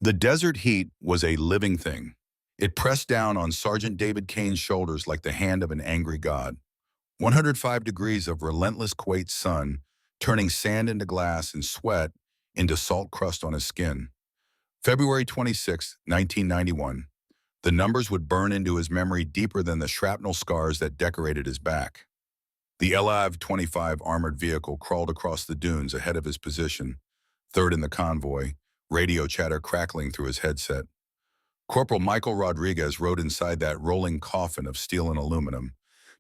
The desert heat was a living thing. It pressed down on Sergeant David Kane's shoulders like the hand of an angry god. 105 degrees of relentless Kuwait sun, turning sand into glass and sweat into salt crust on his skin. February 26, 1991. The numbers would burn into his memory deeper than the shrapnel scars that decorated his back. The LiV-25 armored vehicle crawled across the dunes ahead of his position, third in the convoy, radio chatter crackling through his headset. Corporal Michael Rodriguez rode inside that rolling coffin of steel and aluminum,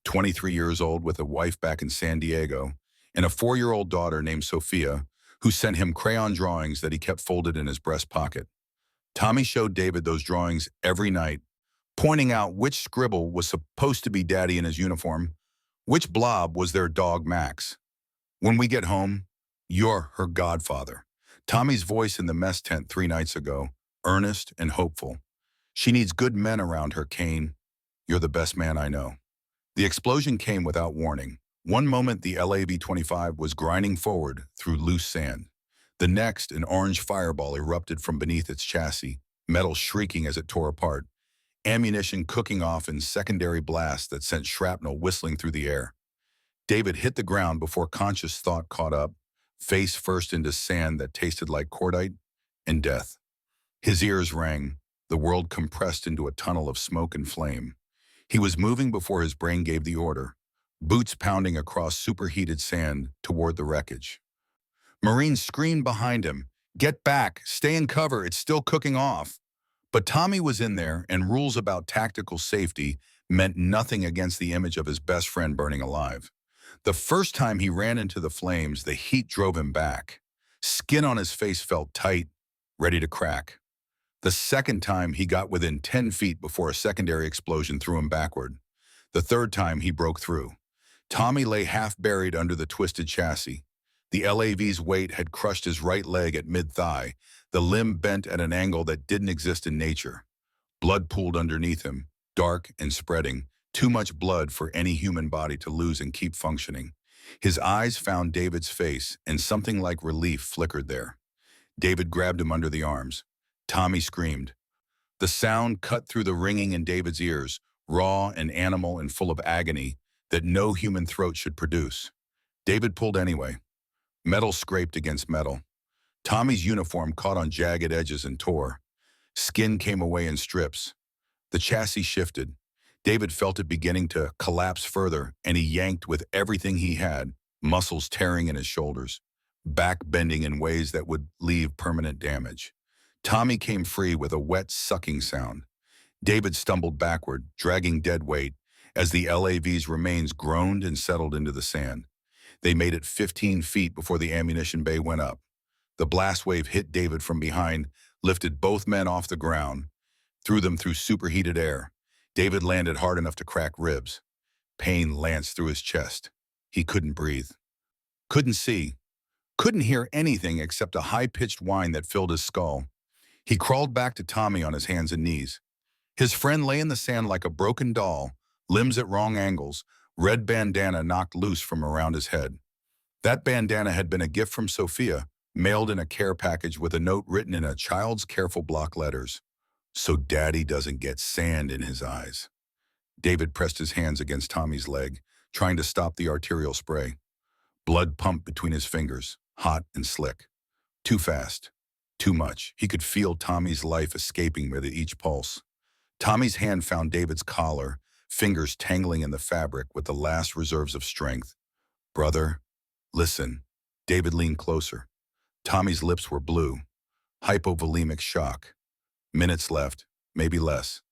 23 years old with a wife back in San Diego, and a 4-year-old daughter named Sophia, who sent him crayon drawings that he kept folded in his breast pocket. Tommy showed David those drawings every night, pointing out which scribble was supposed to be Daddy in his uniform, which blob was their dog Max. "When we get home, you're her godfather." Tommy's voice in the mess tent 3 nights ago, earnest and hopeful. "She needs good men around her, Kane. You're the best man I know." The explosion came without warning. One moment, the LiV-25 was grinding forward through loose sand. The next, an orange fireball erupted from beneath its chassis, metal shrieking as it tore apart, ammunition cooking off in secondary blasts that sent shrapnel whistling through the air. David hit the ground before conscious thought caught up, face first into sand that tasted like cordite and death. His ears rang, the world compressed into a tunnel of smoke and flame. He was moving before his brain gave the order, boots pounding across superheated sand toward the wreckage. Marines screamed behind him, "Get back, stay in cover, it's still cooking off." But Tommy was in there, and rules about tactical safety meant nothing against the image of his best friend burning alive. The first time he ran into the flames, the heat drove him back. Skin on his face felt tight, ready to crack. The second time, he got within 10 feet before a secondary explosion threw him backward. The third time, he broke through. Tommy lay half buried under the twisted chassis. The LAV's weight had crushed his right leg at mid-thigh, the limb bent at an angle that didn't exist in nature. Blood pooled underneath him, dark and spreading, too much blood for any human body to lose and keep functioning. His eyes found David's face, and something like relief flickered there. David grabbed him under the arms. Tommy screamed. The sound cut through the ringing in David's ears, raw and animal and full of agony that no human throat should produce. David pulled anyway. Metal scraped against metal. Tommy's uniform caught on jagged edges and tore. Skin came away in strips. The chassis shifted. David felt it beginning to collapse further, and he yanked with everything he had, muscles tearing in his shoulders, back bending in ways that would leave permanent damage. Tommy came free with a wet, sucking sound. David stumbled backward, dragging dead weight, as the LAV's remains groaned and settled into the sand. They made it 15 feet before the ammunition bay went up. The blast wave hit David from behind, lifted both men off the ground, threw them through superheated air. David landed hard enough to crack ribs. Pain lanced through his chest. He couldn't breathe. Couldn't see. Couldn't hear anything except a high-pitched whine that filled his skull. He crawled back to Tommy on his hands and knees. His friend lay in the sand like a broken doll, limbs at wrong angles, red bandana knocked loose from around his head. That bandana had been a gift from Sophia, mailed in a care package with a note written in a child's careful block letters. "So Daddy doesn't get sand in his eyes." David pressed his hands against Tommy's leg, trying to stop the arterial spray. Blood pumped between his fingers, hot and slick. Too fast. Too much. He could feel Tommy's life escaping with each pulse. Tommy's hand found David's collar, fingers tangling in the fabric with the last reserves of strength. "Brother, listen." David leaned closer. Tommy's lips were blue. Hypovolemic shock. Minutes left, maybe less.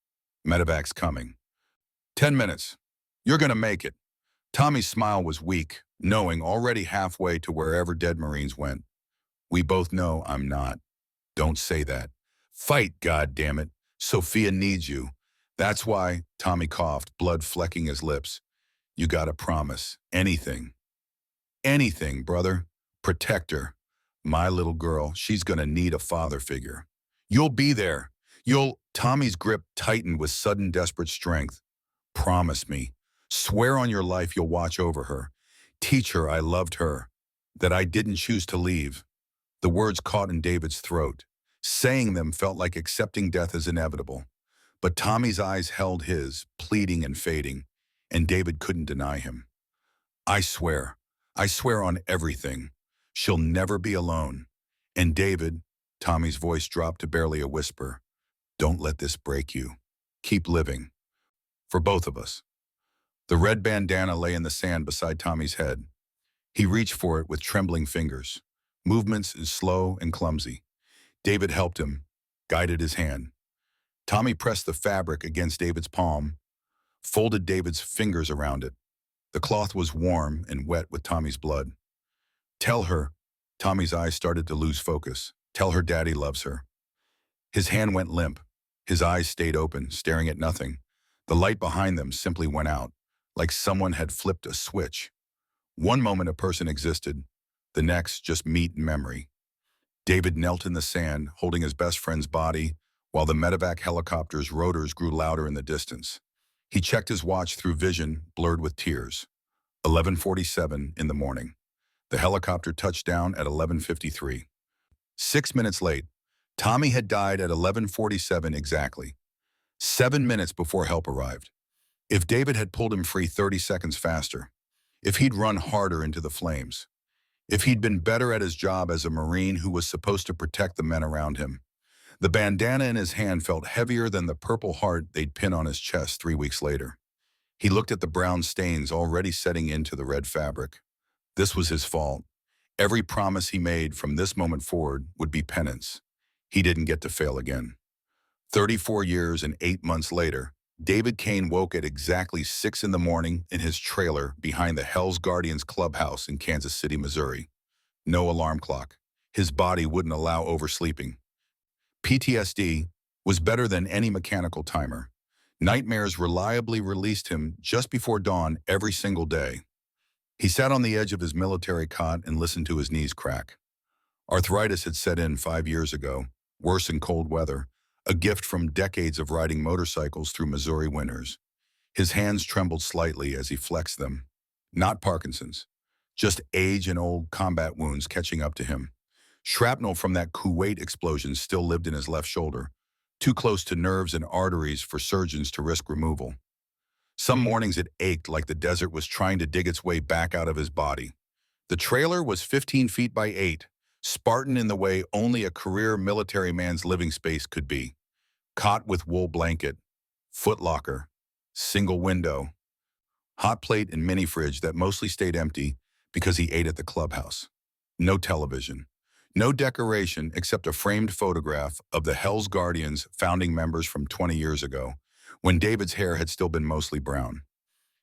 Medevac's coming. 10 minutes. You're gonna make it. Tommy's smile was weak, knowing already halfway to wherever dead Marines went. "We both know I'm not." "Don't say that." "Fight, goddammit. Sophia needs you." "That's why," Tommy coughed, blood flecking his lips. "You gotta promise. Anything." "Anything, brother. Protect her. My little girl, she's gonna need a father figure." "You'll be there. You'll—" Tommy's grip tightened with sudden desperate strength. "Promise me. Swear on your life you'll watch over her. Teach her I loved her. That I didn't choose to leave." The words caught in David's throat. Saying them felt like accepting death as inevitable. But Tommy's eyes held his, pleading and fading, and David couldn't deny him. I swear, I swear on everything. She'll never be alone. And David, Tommy's voice dropped to barely a whisper, don't let this break you. Keep living. For both of us. The red bandana lay in the sand beside Tommy's head. He reached for it with trembling fingers, movements slow and clumsy. David helped him, guided his hand. Tommy pressed the fabric against David's palm, folded David's fingers around it. The cloth was warm and wet with Tommy's blood. Tell her, Tommy's eyes started to lose focus. Tell her Daddy loves her. His hand went limp. His eyes stayed open, staring at nothing. The light behind them simply went out, like someone had flipped a switch. One moment a person existed, the next just meat and memory. David knelt in the sand, holding his best friend's body, while the medevac helicopter's rotors grew louder in the distance. He checked his watch through vision, blurred with tears. 11:47 in the morning. The helicopter touched down at 11:53. 6 minutes late. Tommy had died at 11:47 exactly. 7 minutes before help arrived. If David had pulled him free 30 seconds faster, if he'd run harder into the flames, if he'd been better at his job as a Marine who was supposed to protect the men around him. The bandana in his hand felt heavier than the purple heart they'd pin on his chest 3 weeks later. He looked at the brown stains already setting into the red fabric. This was his fault. Every promise he made from this moment forward would be penance. He didn't get to fail again. 34 years and 8 months later, David Kane woke at exactly 6 in the morning in his trailer behind the Hell's Guardians clubhouse in Kansas City, Missouri. No alarm clock. His body wouldn't allow oversleeping. PTSD was better than any mechanical timer. Nightmares reliably released him just before dawn every single day. He sat on the edge of his military cot and listened to his knees crack. Arthritis had set in 5 years ago, worse in cold weather, a gift from decades of riding motorcycles through Missouri winters. His hands trembled slightly as he flexed them. Not Parkinson's, just age and old combat wounds catching up to him. Shrapnel from that Kuwait explosion still lived in his left shoulder, too close to nerves and arteries for surgeons to risk removal. Some mornings it ached like the desert was trying to dig its way back out of his body. The trailer was 15 feet by 8, Spartan in the way only a career military man's living space could be. Cot with wool blanket, foot locker, single window, hot plate and mini fridge that mostly stayed empty because he ate at the clubhouse. No television. No decoration except a framed photograph of the Hell's Guardians founding members from 20 years ago, when David's hair had still been mostly brown.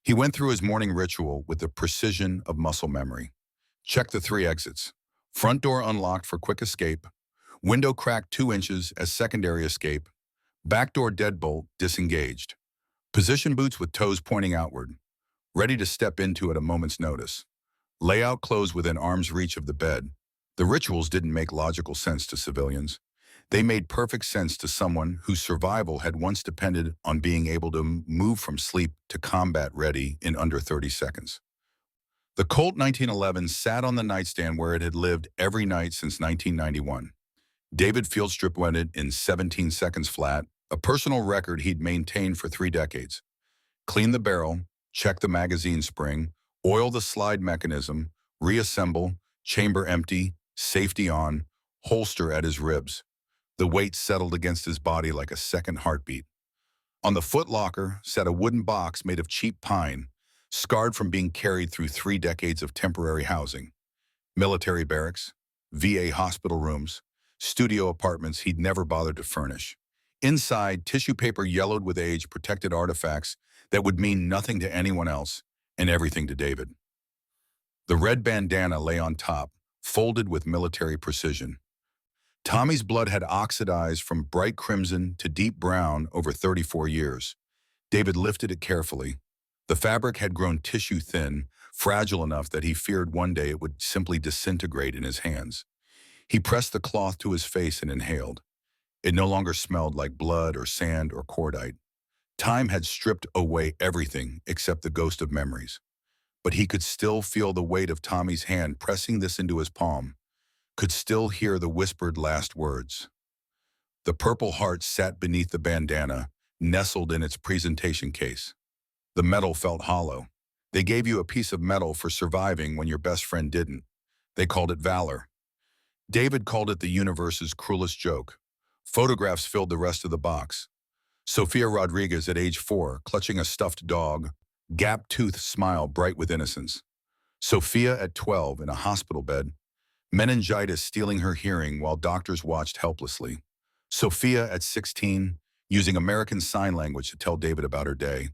He went through his morning ritual with the precision of muscle memory. Checked the 3 exits. Front door unlocked for quick escape. Window cracked 2 inches as secondary escape. Back door deadbolt disengaged. Position boots with toes pointing outward. Ready to step into at a moment's notice. Layout clothes within arm's reach of the bed. The rituals didn't make logical sense to civilians. They made perfect sense to someone whose survival had once depended on being able to move from sleep to combat ready in under 30 seconds. The Colt 1911 sat on the nightstand where it had lived every night since 1991. David field strip went it in 17 seconds flat, a personal record he'd maintained for 3 decades. Clean the barrel, check the magazine spring, oil the slide mechanism, reassemble, chamber empty, safety on, holster at his ribs. The weight settled against his body like a second heartbeat. On the foot locker sat a wooden box made of cheap pine, scarred from being carried through 3 decades of temporary housing. Military barracks, VA hospital rooms, studio apartments he'd never bothered to furnish. Inside, tissue paper yellowed with age protected artifacts that would mean nothing to anyone else and everything to David. The red bandana lay on top, folded with military precision. Tommy's blood had oxidized from bright crimson to deep brown over 34 years. David lifted it carefully. The fabric had grown tissue thin, fragile enough that he feared one day it would simply disintegrate in his hands. He pressed the cloth to his face and inhaled. It no longer smelled like blood or sand or cordite. Time had stripped away everything except the ghost of memories. But he could still feel the weight of Tommy's hand pressing this into his palm, could still hear the whispered last words. The Purple Heart sat beneath the bandana, nestled in its presentation case. The metal felt hollow. They gave you a piece of metal for surviving when your best friend didn't. They called it valor. David called it the universe's cruelest joke. Photographs filled the rest of the box. Sofia Rodriguez at age 4, clutching a stuffed dog, gap-toothed smile bright with innocence. Sofia at 12 in a hospital bed, meningitis stealing her hearing while doctors watched helplessly. Sofia at 16, using American Sign Language to tell David about her day,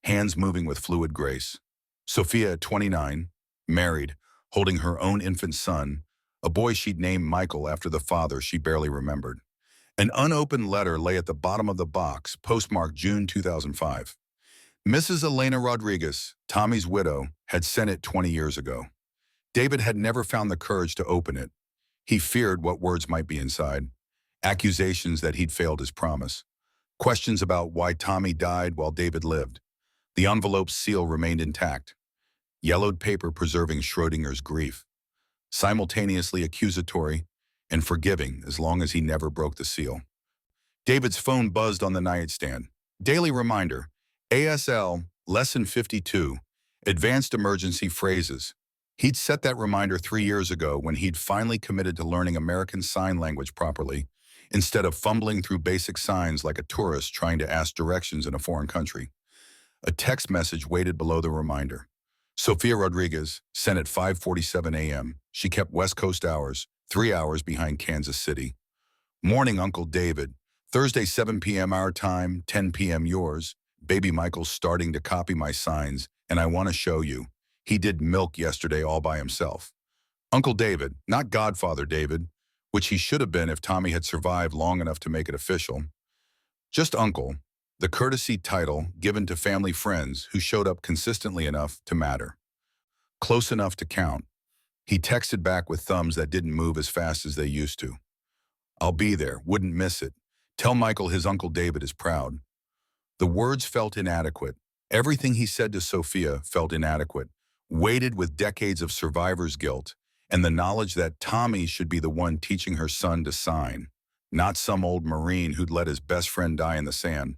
hands moving with fluid grace. Sofia at 29, married, holding her own infant son, a boy she'd named Michael after the father she barely remembered. An unopened letter lay at the bottom of the box, postmarked June 2005. Mrs. Elena Rodriguez, Tommy's widow, had sent it 20 years ago. David had never found the courage to open it. He feared what words might be inside. Accusations that he'd failed his promise. Questions about why Tommy died while David lived. The envelope's seal remained intact. Yellowed paper preserving Schrodinger's grief. Simultaneously accusatory and forgiving as long as he never broke the seal. David's phone buzzed on the nightstand. Daily reminder. ASL, Lesson 52, Advanced Emergency Phrases. He'd set that reminder 3 years ago when he'd finally committed to learning American Sign Language properly, instead of fumbling through basic signs like a tourist trying to ask directions in a foreign country. A text message waited below the reminder. Sofia Rodriguez, sent at 5:47 a.m. She kept West Coast hours, 3 hours behind Kansas City. Morning, Uncle David. Thursday, 7 p.m. our time, 10 p.m. yours. Baby Michael's starting to copy my signs, and I want to show you. He did milk yesterday all by himself. Uncle David, not Godfather David, which he should have been if Tommy had survived long enough to make it official. Just Uncle, the courtesy title given to family friends who showed up consistently enough to matter. Close enough to count. He texted back with thumbs that didn't move as fast as they used to. I'll be there, wouldn't miss it. Tell Michael his Uncle David is proud. The words felt inadequate. Everything he said to Sofia felt inadequate, weighted with decades of survivor's guilt and the knowledge that Tommy should be the one teaching her son to sign, not some old Marine who'd let his best friend die in the sand.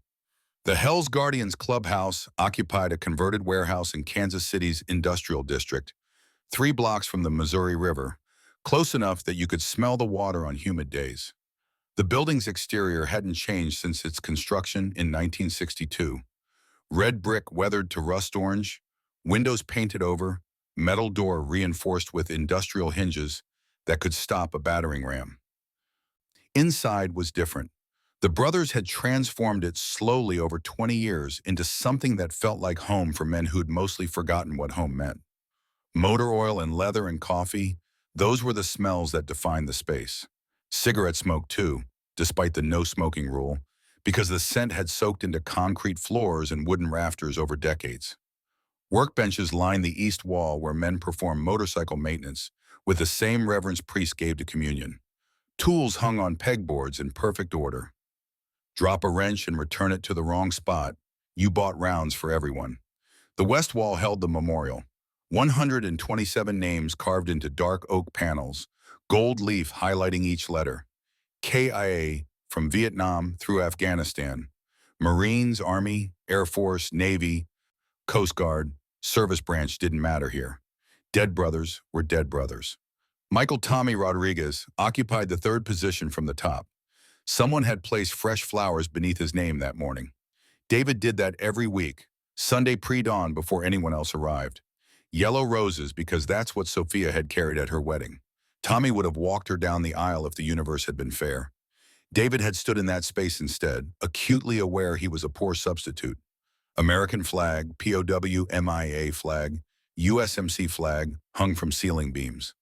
The Hells Guardians clubhouse occupied a converted warehouse in Kansas City's industrial district, 3 blocks from the Missouri River, close enough that you could smell the water on humid days. The building's exterior hadn't changed since its construction in 1962. Red brick weathered to rust orange, windows painted over, metal door reinforced with industrial hinges that could stop a battering ram. Inside was different. The brothers had transformed it slowly over 20 years into something that felt like home for men who'd mostly forgotten what home meant. Motor oil and leather and coffee, those were the smells that defined the space. Cigarette smoke too, despite the no-smoking rule, because the scent had soaked into concrete floors and wooden rafters over decades. Workbenches lined the east wall where men performed motorcycle maintenance with the same reverence priests gave to communion. Tools hung on pegboards in perfect order. Drop a wrench and return it to the wrong spot. You bought rounds for everyone. The west wall held the memorial. 127 names carved into dark oak panels, gold leaf highlighting each letter. KIA from Vietnam through Afghanistan. Marines, Army, Air Force, Navy, Coast Guard, service branch didn't matter here. Dead brothers were dead brothers. Michael Tommy Rodriguez occupied the 3rd position from the top. Someone had placed fresh flowers beneath his name that morning. David did that every week, Sunday pre-dawn before anyone else arrived. Yellow roses because that's what Sofia had carried at her wedding. Tommy would have walked her down the aisle if the universe had been fair. David had stood in that space instead, acutely aware he was a poor substitute. American flag, POW MIA flag, USMC flag hung from ceiling beams.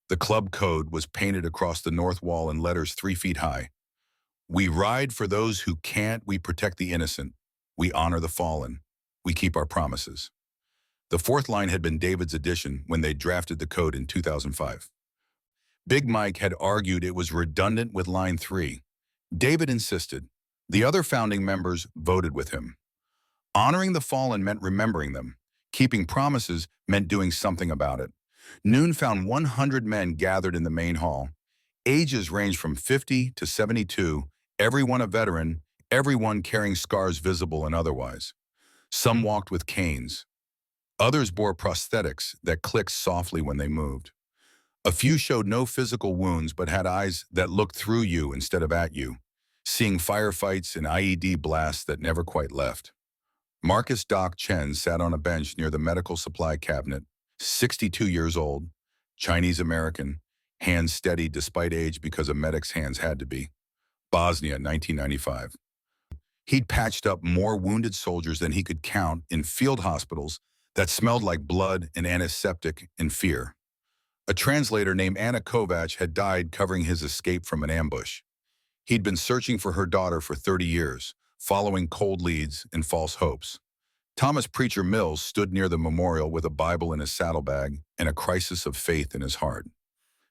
The club code was painted across the north wall in letters 3 feet high. We ride for those who can't, we protect the innocent. We honor the fallen. We keep our promises. The 4th line had been David's addition when they drafted the code in 2005. Big Mike had argued it was redundant with line 3. David insisted. The other founding members voted with him. Honoring the fallen meant remembering them. Keeping promises meant doing something about it. Noon found 100 men gathered in the main hall. Ages ranged from 50 to 72, Everyone a veteran, everyone carrying scars visible and otherwise. Some walked with canes. Others bore prosthetics that clicked softly when they moved. A few showed no physical wounds but had eyes that looked through you instead of at you, seeing firefights and IED blasts that never quite left. Marcus Doc Chen sat on a bench near the medical supply cabinet, 62 years old, Chinese-American, hands steady despite age because a medic's hands had to be. Bosnia, 1995. He'd patched up more wounded soldiers than he could count in field hospitals that smelled like blood and antiseptic and fear. A translator named Anna Kovac had died covering his escape from an ambush. He'd been searching for her daughter for 30 years, following cold leads and false hopes. Thomas Preacher Mills stood near the memorial with a Bible in his saddlebag and a crisis of faith in his heart.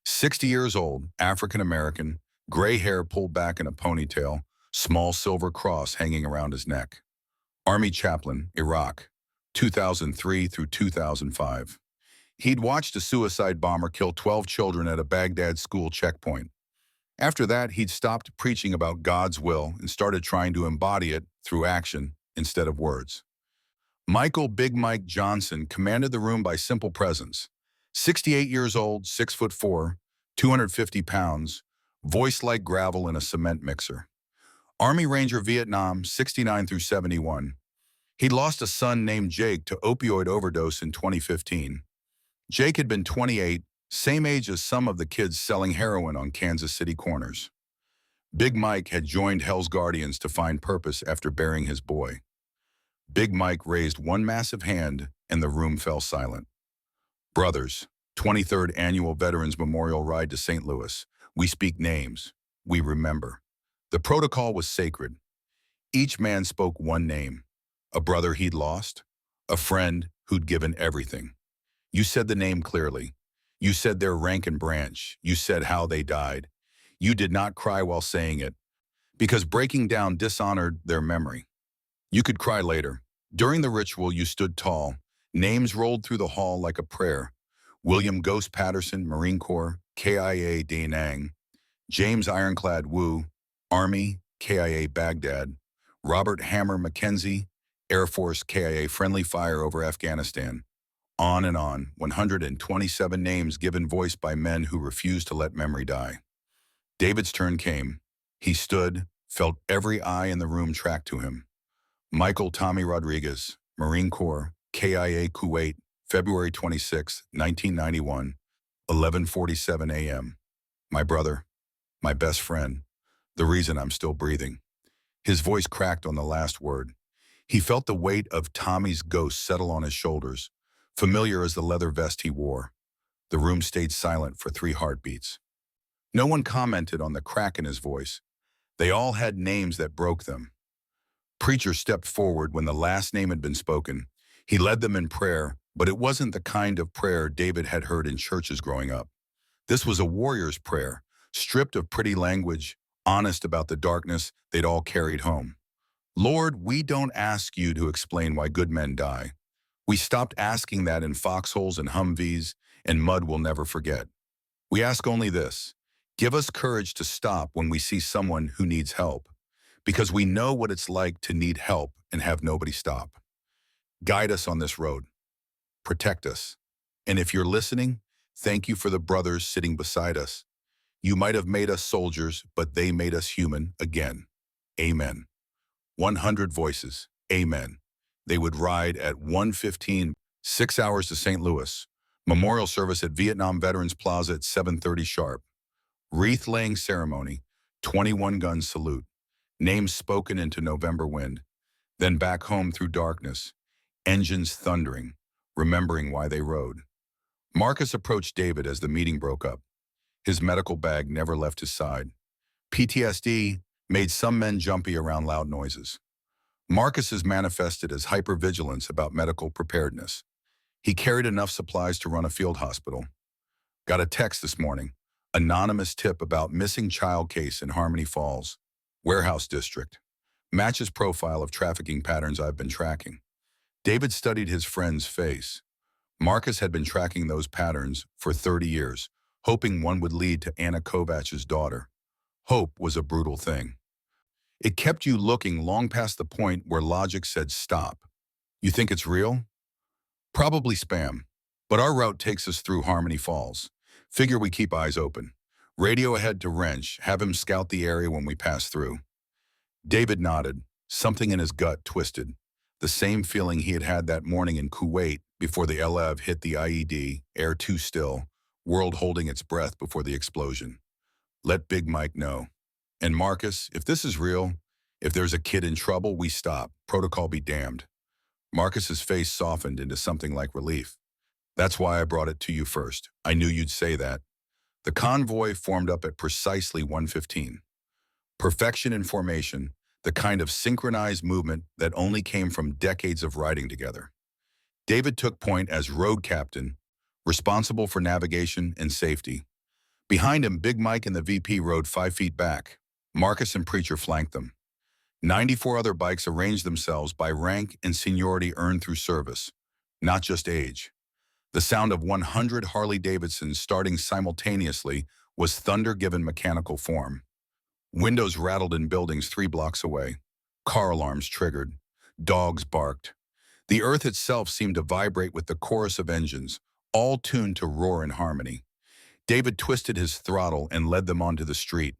60 years old, African-American, gray hair pulled back in a ponytail, small silver cross hanging around his neck. Army chaplain, Iraq, 2003 through 2005. He'd watched a suicide bomber kill 12 children at a Baghdad school checkpoint. After that, he'd stopped preaching about God's will and started trying to embody it through action instead of words. Michael Big Mike Johnson commanded the room by simple presence. 68 years old, 6'4", 250 pounds, voice like gravel in a cement mixer. Army Ranger Vietnam, 69 through 71. He'd lost a son named Jake to opioid overdose in 2015. Jake had been 28, same age as some of the kids selling heroin on Kansas City corners. Big Mike had joined Hell's Guardians to find purpose after burying his boy. Big Mike raised one massive hand and the room fell silent. Brothers, 23rd Annual Veterans Memorial Ride to St. Louis. We speak names. We remember. The protocol was sacred. Each man spoke one name. A brother he'd lost. A friend who'd given everything. You said the name clearly. You said their rank and branch. You said how they died. You did not cry while saying it, because breaking down dishonored their memory. You could cry later. During the ritual, you stood tall. Names rolled through the hall like a prayer. William Ghost Patterson, Marine Corps, KIA Da Nang. James Ironclad Wu, Army, KIA Baghdad. Robert Hammer McKenzie, Air Force, KIA Friendly Fire over Afghanistan. On and on, 127 names given voice by men who refused to let memory die. David's turn came. He stood, felt every eye in the room track to him. Michael Tommy Rodriguez, Marine Corps, KIA Kuwait, February 26, 1991, 11:47 a.m. My brother, my best friend, the reason I'm still breathing. His voice cracked on the last word. He felt the weight of Tommy's ghost settle on his shoulders, familiar as the leather vest he wore. The room stayed silent for 3 heartbeats. No one commented on the crack in his voice. They all had names that broke them. Preacher stepped forward when the last name had been spoken. He led them in prayer, but it wasn't the kind of prayer David had heard in churches growing up. This was a warrior's prayer, stripped of pretty language, honest about the darkness they'd all carried home. Lord, we don't ask you to explain why good men die. We stopped asking that in foxholes and Humvees and mud we'll never forget. We ask only this: give us courage to stop when we see someone who needs help, because we know what it's like to need help and have nobody stop. Guide us on this road. Protect us. And if you're listening, thank you for the brothers sitting beside us. You might have made us soldiers, but they made us human again. Amen. 100 voices. Amen. They would ride at 1:15, 6 hours to St. Louis. Memorial service at Vietnam Veterans Plaza at 7:30 sharp. Wreath-laying ceremony, 21-gun salute. Names spoken into November wind. Then back home through darkness. Engines thundering, remembering why they rode. Marcus approached David as the meeting broke up. His medical bag never left his side. PTSD made some men jumpy around loud noises. Marcus is manifested as hypervigilance about medical preparedness. He carried enough supplies to run a field hospital. Got a text this morning. Anonymous tip about missing child case in Harmony Falls, Warehouse District. Matches profile of trafficking patterns I've been tracking. David studied his friend's face. Marcus had been tracking those patterns for 30 years, hoping one would lead to Anna Kovac's daughter. Hope was a brutal thing. It kept you looking long past the point where logic said stop. You think it's real? Probably spam. But our route takes us through Harmony Falls. Figure we keep eyes open. Radio ahead to Wrench, have him scout the area when we pass through. David nodded, something in his gut twisted. The same feeling he had had that morning in Kuwait before the LEV hit the IED, air too still, world holding its breath before the explosion. Let Big Mike know. And Marcus, if this is real, if there's a kid in trouble, we stop. Protocol be damned. Marcus's face softened into something like relief. That's why I brought it to you first. I knew you'd say that. The convoy formed up at precisely 1:15. Perfection in formation, the kind of synchronized movement that only came from decades of riding together. David took point as road captain, responsible for navigation and safety. Behind him, Big Mike and the VP rode 5 feet back. Marcus and Preacher flanked them. 94 other bikes arranged themselves by rank and seniority earned through service, not just age. The sound of 100 Harley-Davidsons starting simultaneously was thunder given mechanical form. Windows rattled in buildings 3 blocks away. Car alarms triggered. Dogs barked. The earth itself seemed to vibrate with the chorus of engines, all tuned to roar in harmony. David twisted his throttle and led them onto the street.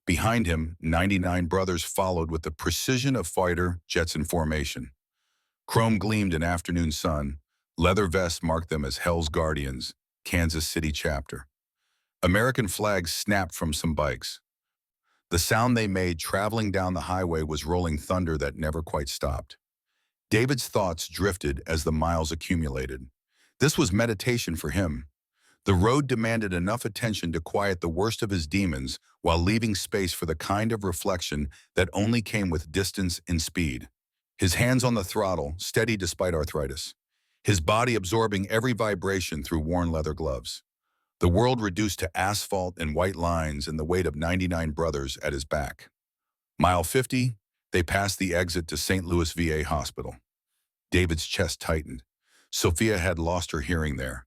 Behind him, 99 brothers followed with the precision of fighter jets in formation. Chrome gleamed in afternoon sun. Leather vests marked them as Hell's Guardians, Kansas City chapter. American flags snapped from some bikes. The sound they made traveling down the highway was rolling thunder that never quite stopped. David's thoughts drifted as the miles accumulated. This was meditation for him. The road demanded enough attention to quiet the worst of his demons while leaving space for the kind of reflection that only came with distance and speed. His hands on the throttle, steady despite arthritis. His body absorbing every vibration through worn leather gloves. The world reduced to asphalt and white lines and the weight of 99 brothers at his back. Mile 50, they passed the exit to St. Louis VA Hospital. David's chest tightened. Sophia had lost her hearing there.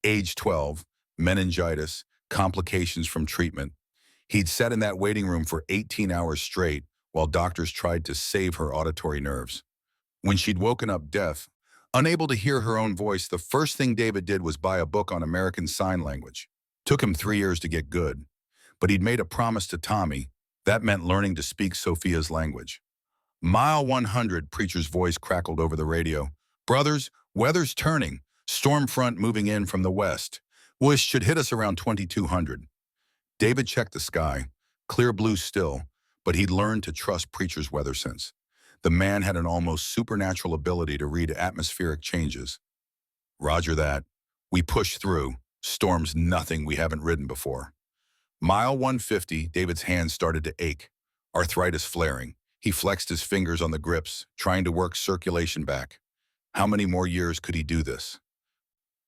Age 12, meningitis, complications from treatment. He'd sat in that waiting room for 18 hours straight while doctors tried to save her auditory nerves. When she'd woken up deaf, unable to hear her own voice, the first thing David did was buy a book on American Sign Language. Took him 3 years to get good, but he'd made a promise to Tommy. That meant learning to speak Sophia's language. Mile 100, Preacher's voice crackled over the radio. Brothers, weather's turning. Storm front moving in from the west. Wish should hit us around 2200. David checked the sky. Clear blue still, but he'd learned to trust Preacher's weather sense. The man had an almost supernatural ability to read atmospheric changes. Roger that. We push through. Storm's nothing we haven't ridden before. Mile 150, David's hands started to ache. Arthritis flaring. He flexed his fingers on the grips, trying to work circulation back. How many more years could he do this?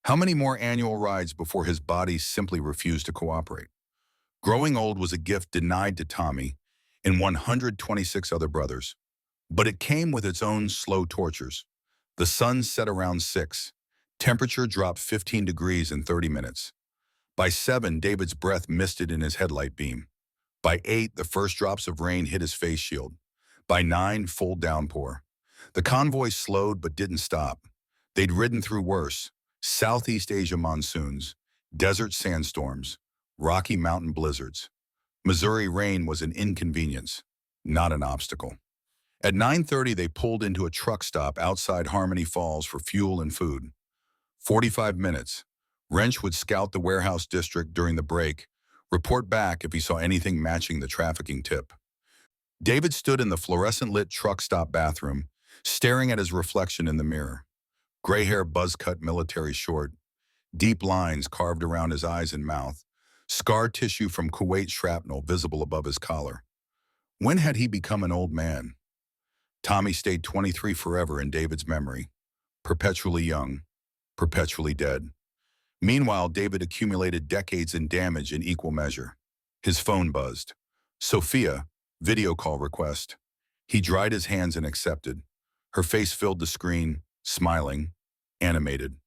How many more annual rides before his body simply refused to cooperate? Growing old was a gift denied to Tommy and 126 other brothers. But it came with its own slow tortures. The sun set around 6. Temperature dropped 15 degrees in 30 minutes. By 7, David's breath misted in his headlight beam. By 8, the first drops of rain hit his face shield. By 9, full downpour. The convoy slowed but didn't stop. They'd ridden through worse. Southeast Asia monsoons, desert sandstorms, Rocky Mountain blizzards. Missouri rain was an inconvenience, not an obstacle. At 9:30, they pulled into a truck stop outside Harmony Falls for fuel and food. 45 minutes. Wrench would scout the warehouse district during the break, report back if he saw anything matching the trafficking tip. David stood in the fluorescent-lit truck stop bathroom, staring at his reflection in the mirror. Gray hair buzz-cut military short, deep lines carved around his eyes and mouth, scar tissue from Kuwait shrapnel visible above his collar. When had he become an old man? Tommy stayed 23 forever in David's memory, perpetually young, perpetually dead. Meanwhile, David accumulated decades in damage in equal measure. His phone buzzed. Sophia, video call request. He dried his hands and accepted. Her face filled the screen, smiling, animated.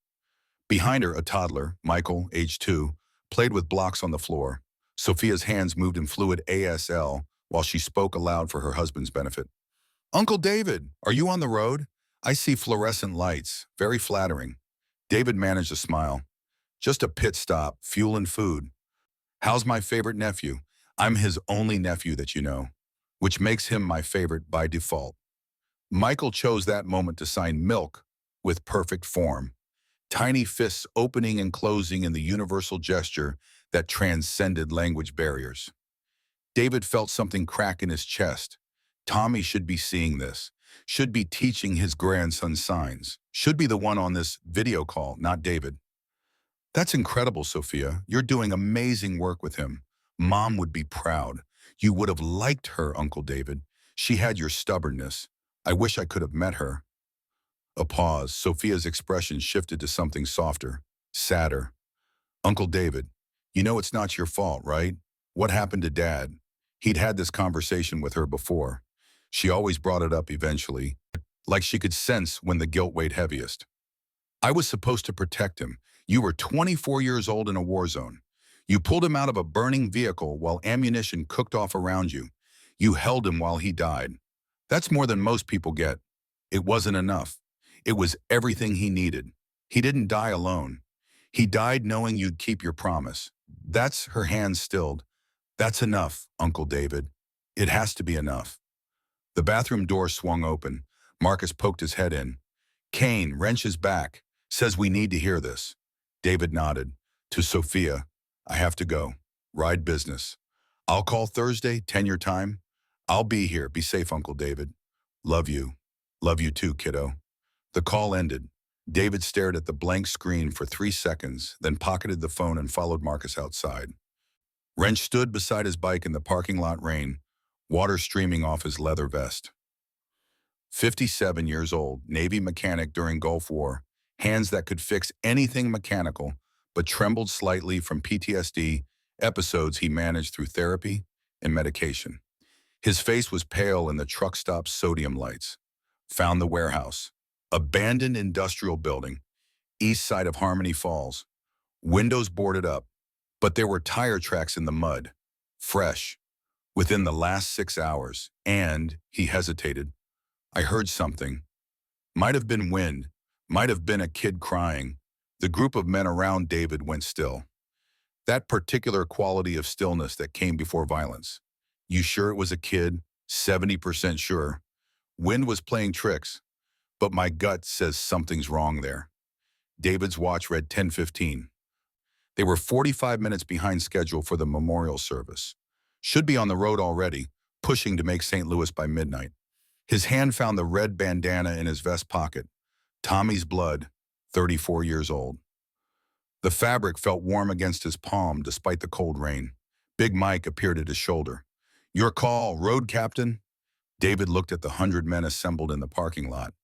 Behind her, a toddler, Michael, age 2, played with blocks on the floor. Sophia's hands moved in fluid ASL while she spoke aloud for her husband's benefit. "Uncle David, are you on the road? I see fluorescent lights. Very flattering." David managed a smile. "Just a pit stop, fuel and food. How's my favorite nephew? I'm his only nephew that you know, which makes him my favorite by default." Michael chose that moment to sign milk with perfect form, tiny fists opening and closing in the universal gesture that transcended language barriers. David felt something crack in his chest. Tommy should be seeing this, should be teaching his grandson signs, should be the one on this video call, not David. "That's incredible, Sophia. You're doing amazing work with him. Mom would be proud. You would have liked her, Uncle David. She had your stubbornness. I wish I could have met her." A pause. Sophia's expression shifted to something softer, sadder. "Uncle David, you know it's not your fault, right? What happened to Dad?" He'd had this conversation with her before. She always brought it up eventually, like she could sense when the guilt weighed heaviest. "I was supposed to protect him. You were 24 years old in a war zone. You pulled him out of a burning vehicle while ammunition cooked off around you. You held him while he died. That's more than most people get. It wasn't enough. It was everything he needed. He didn't die alone. He died knowing you'd keep your promise." That's her hand stilled. "That's enough, Uncle David. It has to be enough." The bathroom door swung open. Marcus poked his head in. "Kane wrenches back, says we need to hear this." David nodded. To Sophia, "I have to go. Ride business. I'll call Thursday, 10 your time. I'll be here. Be safe, Uncle David. Love you. Love you too, kiddo." The call ended. David stared at the blank screen for 3 seconds, then pocketed the phone and followed Marcus outside. Wrench stood beside his bike in the parking lot rain, water streaming off his leather vest. 57 years old, Navy mechanic during Gulf War, hands that could fix anything mechanical, but trembled slightly from PTSD episodes he managed through therapy and medication. His face was pale in the truck stop's sodium lights. Found the warehouse. Abandoned industrial building, east side of Harmony Falls. Windows boarded up, but there were tire tracks in the mud, fresh, within the last 6 hours, and, he hesitated, I heard something. Might have been wind, might have been a kid crying. The group of men around David went still. That particular quality of stillness that came before violence. "You sure it was a kid?" 70% sure. Wind was playing tricks, but my gut says something's wrong there. David's watch read 10:15. They were 45 minutes behind schedule for the memorial service. Should be on the road already, pushing to make St. Louis by midnight. His hand found the red bandana in his vest pocket. Tommy's blood, 34 years old. The fabric felt warm against his palm despite the cold rain. Big Mike appeared at his shoulder. "Your call, road captain." David looked at the 100 men assembled in the parking lot.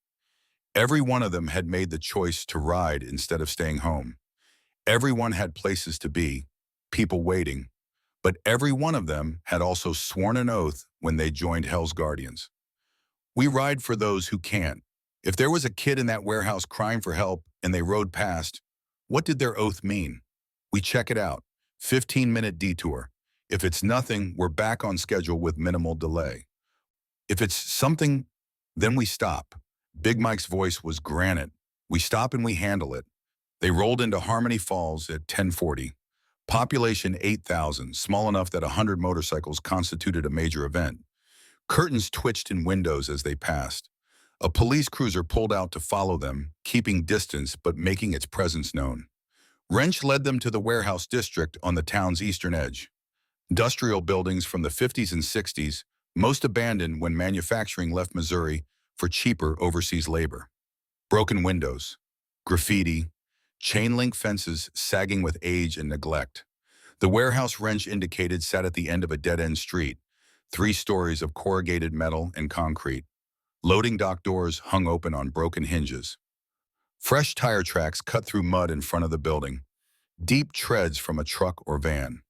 Every one of them had made the choice to ride instead of staying home. Everyone had places to be, people waiting, but every one of them had also sworn an oath when they joined Hell's Guardians. "We ride for those who can't." If there was a kid in that warehouse crying for help and they rode past, what did their oath mean? "We check it out. 15-minute detour. If it's nothing, we're back on schedule with minimal delay. If it's something, then we stop." Big Mike's voice was granite. "We stop and we handle it." They rolled into Harmony Falls at 10:40. Population 8,000, small enough that 100 motorcycles constituted a major event. Curtains twitched in windows as they passed. A police cruiser pulled out to follow them, keeping distance but making its presence known. Wrench led them to the warehouse district on the town's eastern edge. Industrial buildings from the 50s and 60s, most abandoned when manufacturing left Missouri for cheaper overseas labor. Broken windows, graffiti, chain link fences sagging with age and neglect. The warehouse Wrench indicated sat at the end of a dead-end street, 3 stories of corrugated metal and concrete. Loading dock doors hung open on broken hinges. Fresh tire tracks cut through mud in front of the building. Deep treads from a truck or van.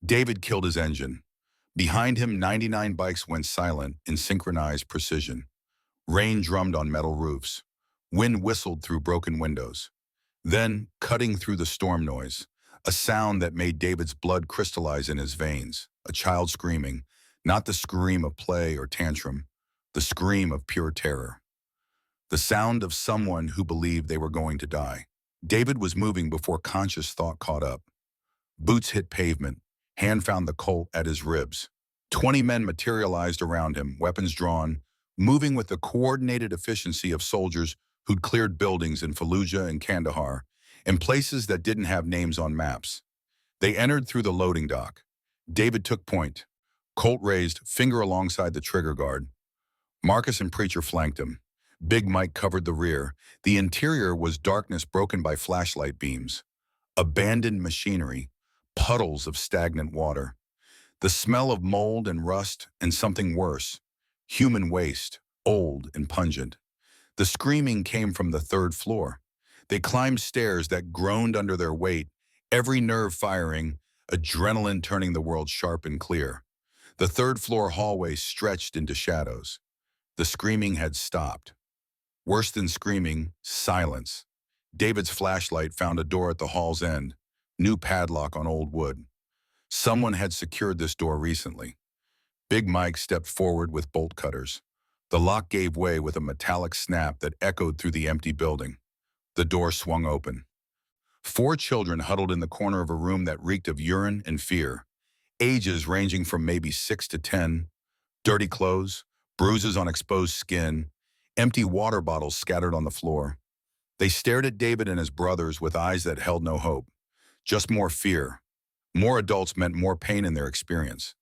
David killed his engine. Behind him, 99 bikes went silent in synchronized precision. Rain drummed on metal roofs. Wind whistled through broken windows. Then, cutting through the storm noise, a sound that made David's blood crystallize in his veins, a child screaming, Not the scream of play or tantrum, the scream of pure terror. The sound of someone who believed they were going to die. David was moving before conscious thought caught up. Boots hit pavement. Hand found the Colt at his ribs. 20 men materialized around him, weapons drawn, moving with the coordinated efficiency of soldiers who'd cleared buildings in Fallujah and Kandahar, in places that didn't have names on maps. They entered through the loading dock. David took point. Colt raised, finger alongside the trigger guard. Marcus and Preacher flanked him. Big Mike covered the rear. The interior was darkness broken by flashlight beams. Abandoned machinery, puddles of stagnant water. The smell of mold and rust and something worse, human waste, old and pungent. The screaming came from the third floor. They climbed stairs that groaned under their weight, every nerve firing, adrenaline turning the world sharp and clear. The third floor hallway stretched into shadows. The screaming had stopped. Worse than screaming, silence. David's flashlight found a door at the hall's end, new padlock on old wood. Someone had secured this door recently. Big Mike stepped forward with bolt cutters. The lock gave way with a metallic snap that echoed through the empty building. The door swung open. 4 children huddled in the corner of a room that reeked of urine and fear, ages ranging from maybe 6 to 10, dirty clothes, bruises on exposed skin, empty water bottles scattered on the floor. They stared at David and his brothers with eyes that held no hope, just more fear. More adults meant more pain in their experience.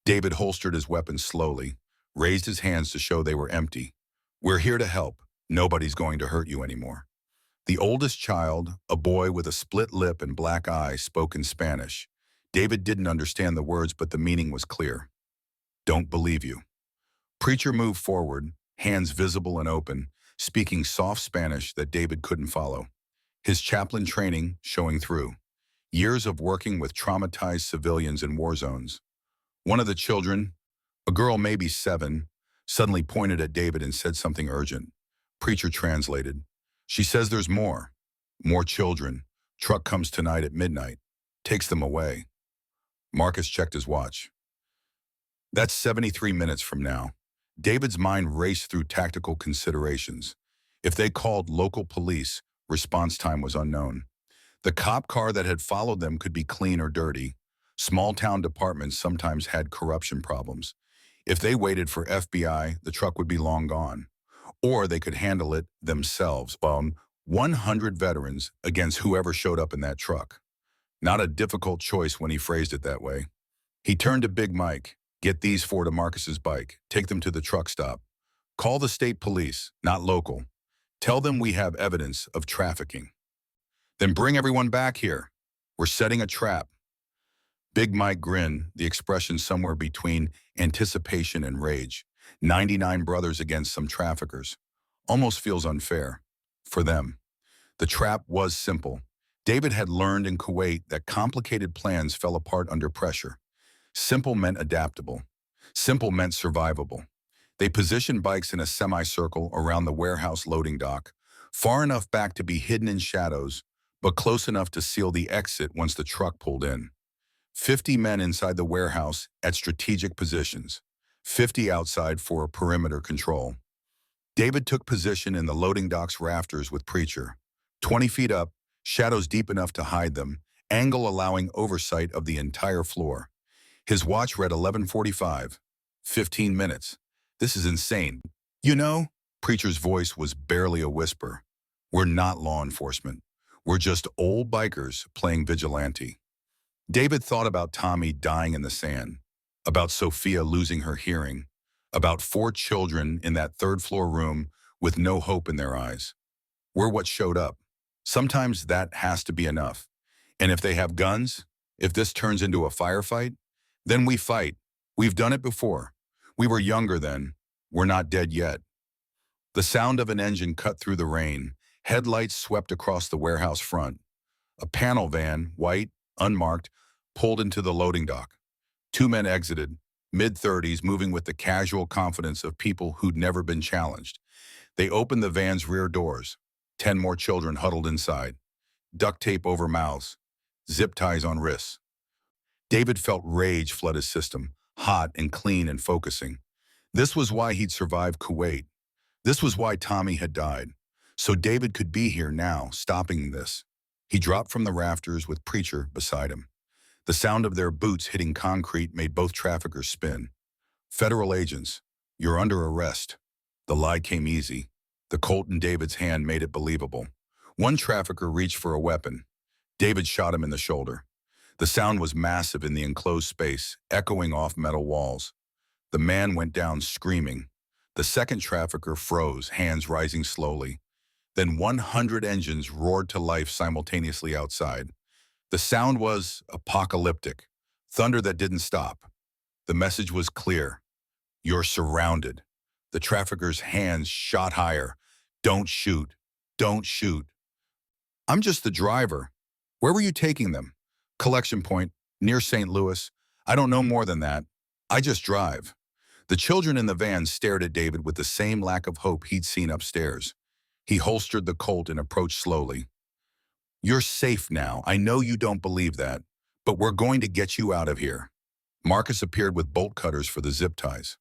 David holstered his weapon slowly, raised his hands to show they were empty. "We're here to help. Nobody's going to hurt you anymore." The oldest child, a boy with a split lip and black eye, spoke in Spanish. David didn't understand the words, but the meaning was clear. "Don't believe you." Preacher moved forward, hands visible and open, speaking soft Spanish that David couldn't follow. His chaplain training showing through. Years of working with traumatized civilians in war zones. One of the children, a girl maybe 7, suddenly pointed at David and said something urgent. Preacher translated. "She says there's more. More children. Truck comes tonight at midnight. Takes them away." Marcus checked his watch. "That's 73 minutes from now." David's mind raced through tactical considerations. If they called local police, response time was unknown. The cop car that had followed them could be clean or dirty. Small-town departments sometimes had corruption problems. If they waited for FBI, the truck would be long gone. Or they could handle it themselves. 100 veterans against whoever showed up in that truck. Not a difficult choice when he phrased it that way. He turned to Big Mike. "Get these 4 to Marcus's bike. Take them to the truck stop. Call the state police, not local. Tell them we have evidence of trafficking. Then bring everyone back here. We're setting a trap." Big Mike grinned, the expression somewhere between anticipation and rage. 99 brothers against some traffickers. Almost feels unfair. For them. The trap was simple. David had learned in Kuwait that complicated plans fell apart under pressure. Simple meant adaptable. Simple meant survivable. They positioned bikes in a semicircle around the warehouse loading dock, far enough back to be hidden in shadows, but close enough to seal the exit once the truck pulled in. 50 men inside the warehouse at strategic positions, 50 outside for perimeter control. David took position in the loading dock's rafters with Preacher. 20 feet up, shadows deep enough to hide them, angle allowing oversight of the entire floor. His watch read 11:45. 15 minutes. This is insane. "You know," Preacher's voice was barely a whisper, "we're not law enforcement. We're just old bikers playing vigilante." David thought about Tommy dying in the sand, about Sophia losing her hearing, about 4 children in that third-floor room with no hope in their eyes. We're what showed up. Sometimes that has to be enough. And if they have guns, if this turns into a firefight, then we fight. We've done it before. We were younger then. We're not dead yet. The sound of an engine cut through the rain. Headlights swept across the warehouse front. A panel van, white, unmarked, pulled into the loading dock. 2 men exited, mid-30s, moving with the casual confidence of people who'd never been challenged. They opened the van's rear doors. 10 more children huddled inside. Duct tape over mouths. Zip ties on wrists. David felt rage flood his system. hot and clean and focusing. This was why he'd survived Kuwait. This was why Tommy had died. So David could be here now, stopping this. He dropped from the rafters with Preacher beside him. The sound of their boots hitting concrete made both traffickers spin. Federal agents, you're under arrest. The lie came easy. The Colt in David's hand made it believable. One trafficker reached for a weapon. David shot him in the shoulder. The sound was massive in the enclosed space, echoing off metal walls. The man went down screaming. The second trafficker froze, hands rising slowly. Then 100 engines roared to life simultaneously outside. The sound was apocalyptic, thunder that didn't stop. The message was clear. You're surrounded. The trafficker's hands shot higher. Don't shoot. Don't shoot. I'm just the driver. Where were you taking them? Collection point, near St. Louis. I don't know more than that. I just drive. The children in the van stared at David with the same lack of hope he'd seen upstairs. He holstered the Colt and approached slowly. You're safe now. I know you don't believe that, but we're going to get you out of here. Marcus appeared with bolt cutters for the zip ties.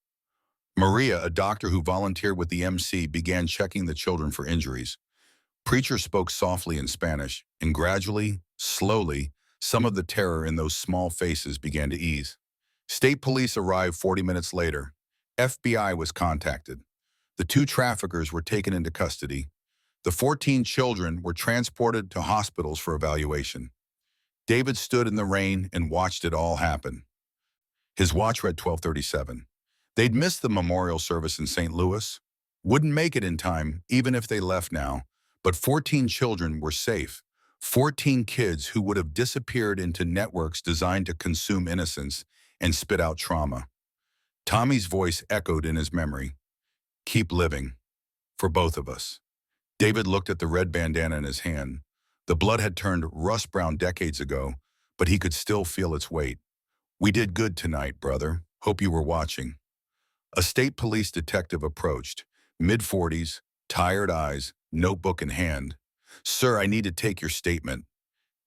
Maria, a doctor who volunteered with the MC, began checking the children for injuries. Preacher spoke softly in Spanish, and gradually, slowly, some of the terror in those small faces began to ease. State police arrived 40 minutes later. FBI was contacted. The 2 traffickers were taken into custody. The 14 children were transported to hospitals for evaluation. David stood in the rain and watched it all happen. His watch read 12:37. They'd missed the memorial service in St. Louis. Wouldn't make it in time, even if they left now. But 14 children were safe. 14 kids who would have disappeared into networks designed to consume innocence and spit out trauma. Tommy's voice echoed in his memory. Keep living. For both of us. David looked at the red bandana in his hand. The blood had turned rust brown decades ago, but he could still feel its weight. We did good tonight, brother. Hope you were watching. A state police detective approached, mid-40s, tired eyes, notebook in hand. Sir, I need to take your statement.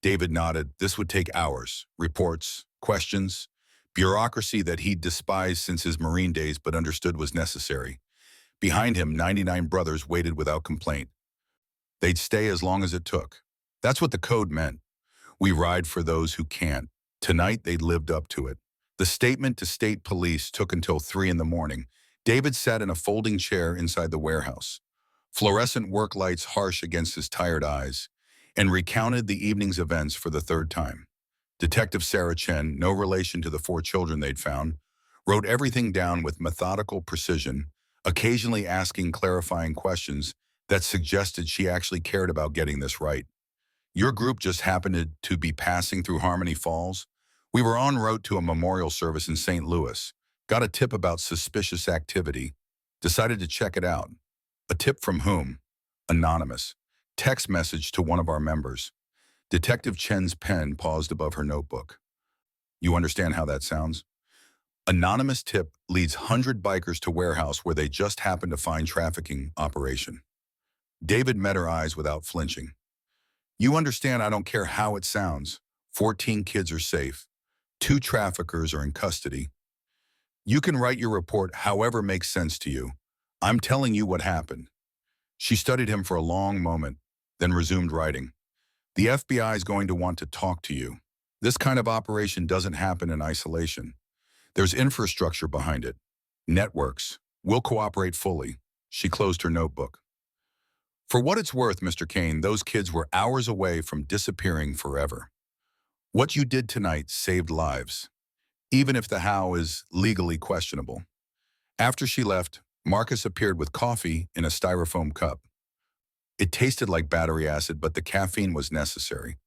David nodded. This would take hours. Reports, questions, bureaucracy that he'd despised since his Marine days but understood was necessary. Behind him, 99 brothers waited without complaint. They'd stay as long as it took. That's what the code meant. We ride for those who can't. Tonight, they'd lived up to it. The statement to state police took until 3 in the morning. David sat in a folding chair inside the warehouse, fluorescent work lights harsh against his tired eyes, and recounted the evening's events for the 3rd time. Detective Sarah Chen, no relation to the 4 children they'd found, wrote everything down with methodical precision, occasionally asking clarifying questions that suggested she actually cared about getting this right. Your group just happened to be passing through Harmony Falls? We were en route to a memorial service in St. Louis. Got a tip about suspicious activity. Decided to check it out. A tip from whom? Anonymous. Text message to one of our members. Detective Chen's pen paused above her notebook. You understand how that sounds? Anonymous tip leads 100 bikers to warehouse where they just happen to find trafficking operation. David met her eyes without flinching. You understand I don't care how it sounds. 14 kids are safe. 2 traffickers are in custody. You can write your report however makes sense to you. I'm telling you what happened. She studied him for a long moment, then resumed writing. The FBI is going to want to talk to you. This kind of operation doesn't happen in isolation. There's infrastructure behind it. Networks. We'll cooperate fully. She closed her notebook. For what it's worth, Mr. Kane, those kids were hours away from disappearing forever. What you did tonight saved lives, even if the how is legally questionable. After she left, Marcus appeared with coffee in a styrofoam cup. It tasted like battery acid, but the caffeine was necessary.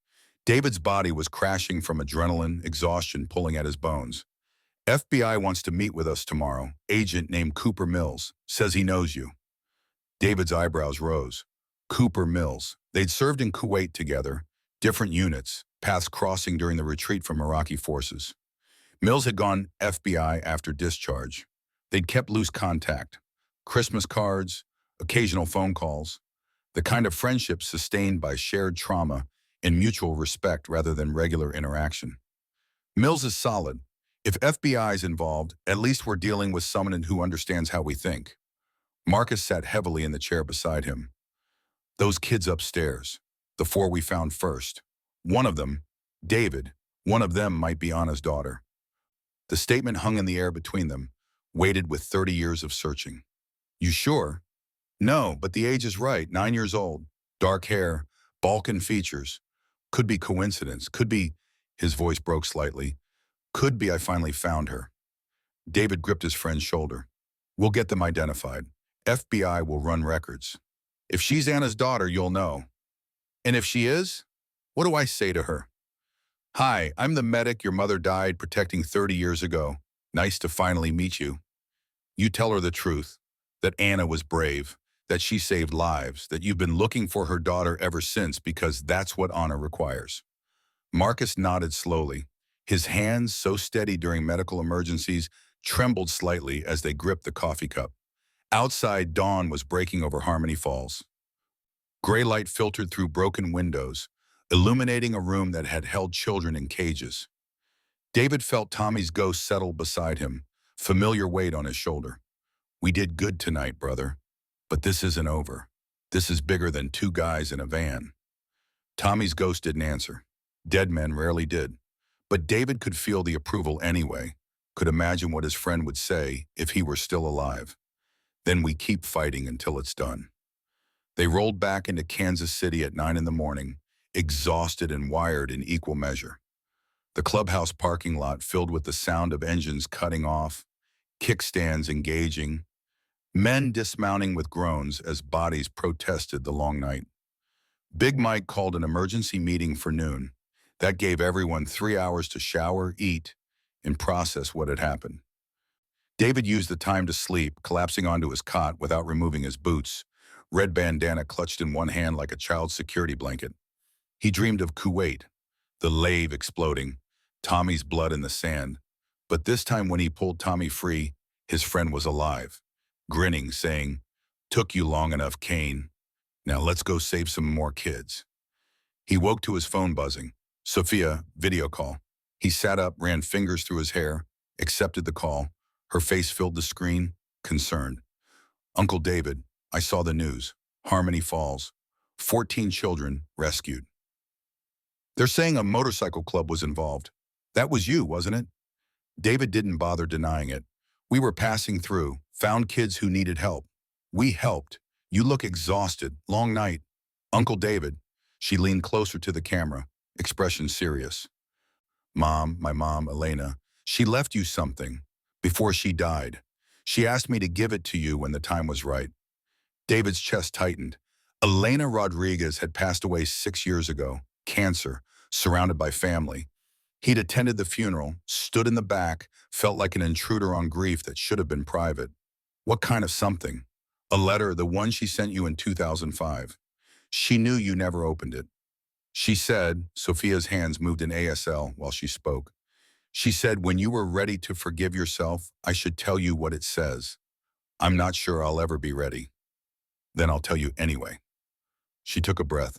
David's body was crashing from adrenaline, exhaustion pulling at his bones. FBI wants to meet with us tomorrow. Agent named Cooper Mills says he knows you. David's eyebrows rose. Cooper Mills. They'd served in Kuwait together, different units, paths crossing during the retreat from Iraqi forces. Mills had gone FBI after discharge. They'd kept loose contact. Christmas cards, occasional phone calls. The kind of friendship sustained by shared trauma and mutual respect rather than regular interaction. Mills is solid. If FBI is involved, at least we're dealing with someone who understands how we think. Marcus sat heavily in the chair beside him. Those kids upstairs, the four we found first. One of them, David, one of them might be Anna's daughter. The statement hung in the air between them, weighted with 30 years of searching. You sure? No, but the age is right, 9 years old. Dark hair, Balkan features. Could be coincidence, could be, his voice broke slightly. Could be I finally found her. David gripped his friend's shoulder. We'll get them identified. FBI will run records. If she's Anna's daughter, you'll know. And if she is, what do I say to her? Hi, I'm the medic your mother died protecting 30 years ago. Nice to finally meet you. You tell her the truth, that Anna was brave, that she saved lives, that you've been looking for her daughter ever since because that's what honor requires. Marcus nodded slowly. His hands, so steady during medical emergencies, trembled slightly as they gripped the coffee cup. Outside, dawn was breaking over Harmony Falls. Gray light filtered through broken windows, illuminating a room that had held children in cages. David felt Tommy's ghost settle beside him, familiar weight on his shoulder. We did good tonight, brother. But this isn't over. This is bigger than two guys in a van. Tommy's ghost didn't answer. Dead men rarely did. But David could feel the approval anyway, could imagine what his friend would say if he were still alive. Then we keep fighting until it's done. They rolled back into Kansas City at 9 in the morning, exhausted and wired in equal measure. The clubhouse parking lot filled with the sound of engines cutting off, kickstands engaging, men dismounting with groans as bodies protested the long night. Big Mike called an emergency meeting for noon. That gave everyone 3 hours to shower, eat, and process what had happened. David used the time to sleep, collapsing onto his cot without removing his boots, red bandana clutched in one hand like a child's security blanket. He dreamed of Kuwait, the lathe exploding, Tommy's blood in the sand. But this time when he pulled Tommy free, his friend was alive, grinning, saying, "Took you long enough, Kane. Now let's go save some more kids." He woke to his phone buzzing. Sophia, video call. He sat up, ran fingers through his hair, accepted the call. Her face filled the screen, concerned. Uncle David, I saw the news. Harmony Falls. 14 children rescued. They're saying a motorcycle club was involved. That was you, wasn't it? David didn't bother denying it. We were passing through, found kids who needed help. We helped. You look exhausted. Long night. Uncle David. She leaned closer to the camera, expression serious. Mom, my mom, Elena, she left you something before she died. She asked me to give it to you when the time was right. David's chest tightened. Elena Rodriguez had passed away 6 years ago, cancer, surrounded by family. He'd attended the funeral, stood in the back, felt like an intruder on grief that should have been private. What kind of something? A letter, the one she sent you in 2005. She knew you never opened it. She said, Sophia's hands moved in ASL while she spoke. She said, when you were ready to forgive yourself, I should tell you what it says. I'm not sure I'll ever be ready. Then I'll tell you anyway. She took a breath.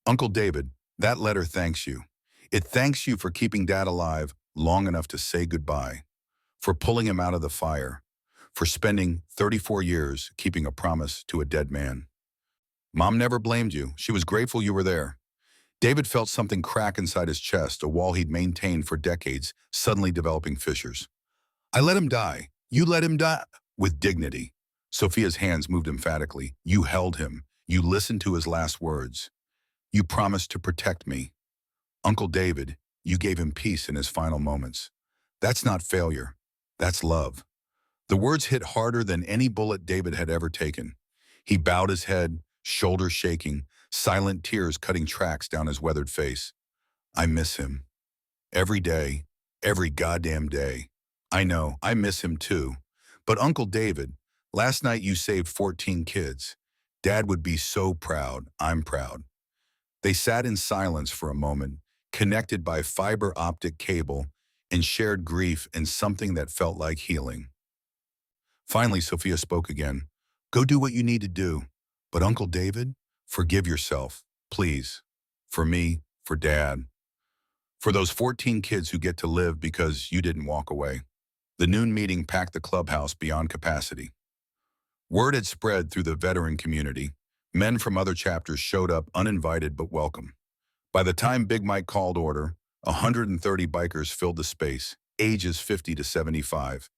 Uncle David, that letter thanks you. It thanks you for keeping Dad alive long enough to say goodbye, for pulling him out of the fire, for spending 34 years keeping a promise to a dead man. Mom never blamed you. She was grateful you were there. David felt something crack inside his chest, a wall he'd maintained for decades, suddenly developing fissures. I let him die. You let him die. With dignity. Sophia's hands moved emphatically. You held him. You listened to his last words. You promised to protect me. Uncle David, you gave him peace in his final moments. That's not failure. That's love. The words hit harder than any bullet David had ever taken. He bowed his head, shoulders shaking, silent tears cutting tracks down his weathered face. I miss him. Every day, every goddamn day. I know, I miss him too. But Uncle David, last night you saved 14 kids. Dad would be so proud. I'm proud. They sat in silence for a moment, connected by fiber optic cable, and shared grief and something that felt like healing. Finally, Sophia spoke again. Go do what you need to do. But Uncle David, forgive yourself, please. For me, for Dad, For those 14 kids who get to live because you didn't walk away. The noon meeting packed the clubhouse beyond capacity. Word had spread through the veteran community. Men from other chapters showed up uninvited but welcome. By the time Big Mike called order, 130 bikers filled the space, ages 50 to 75,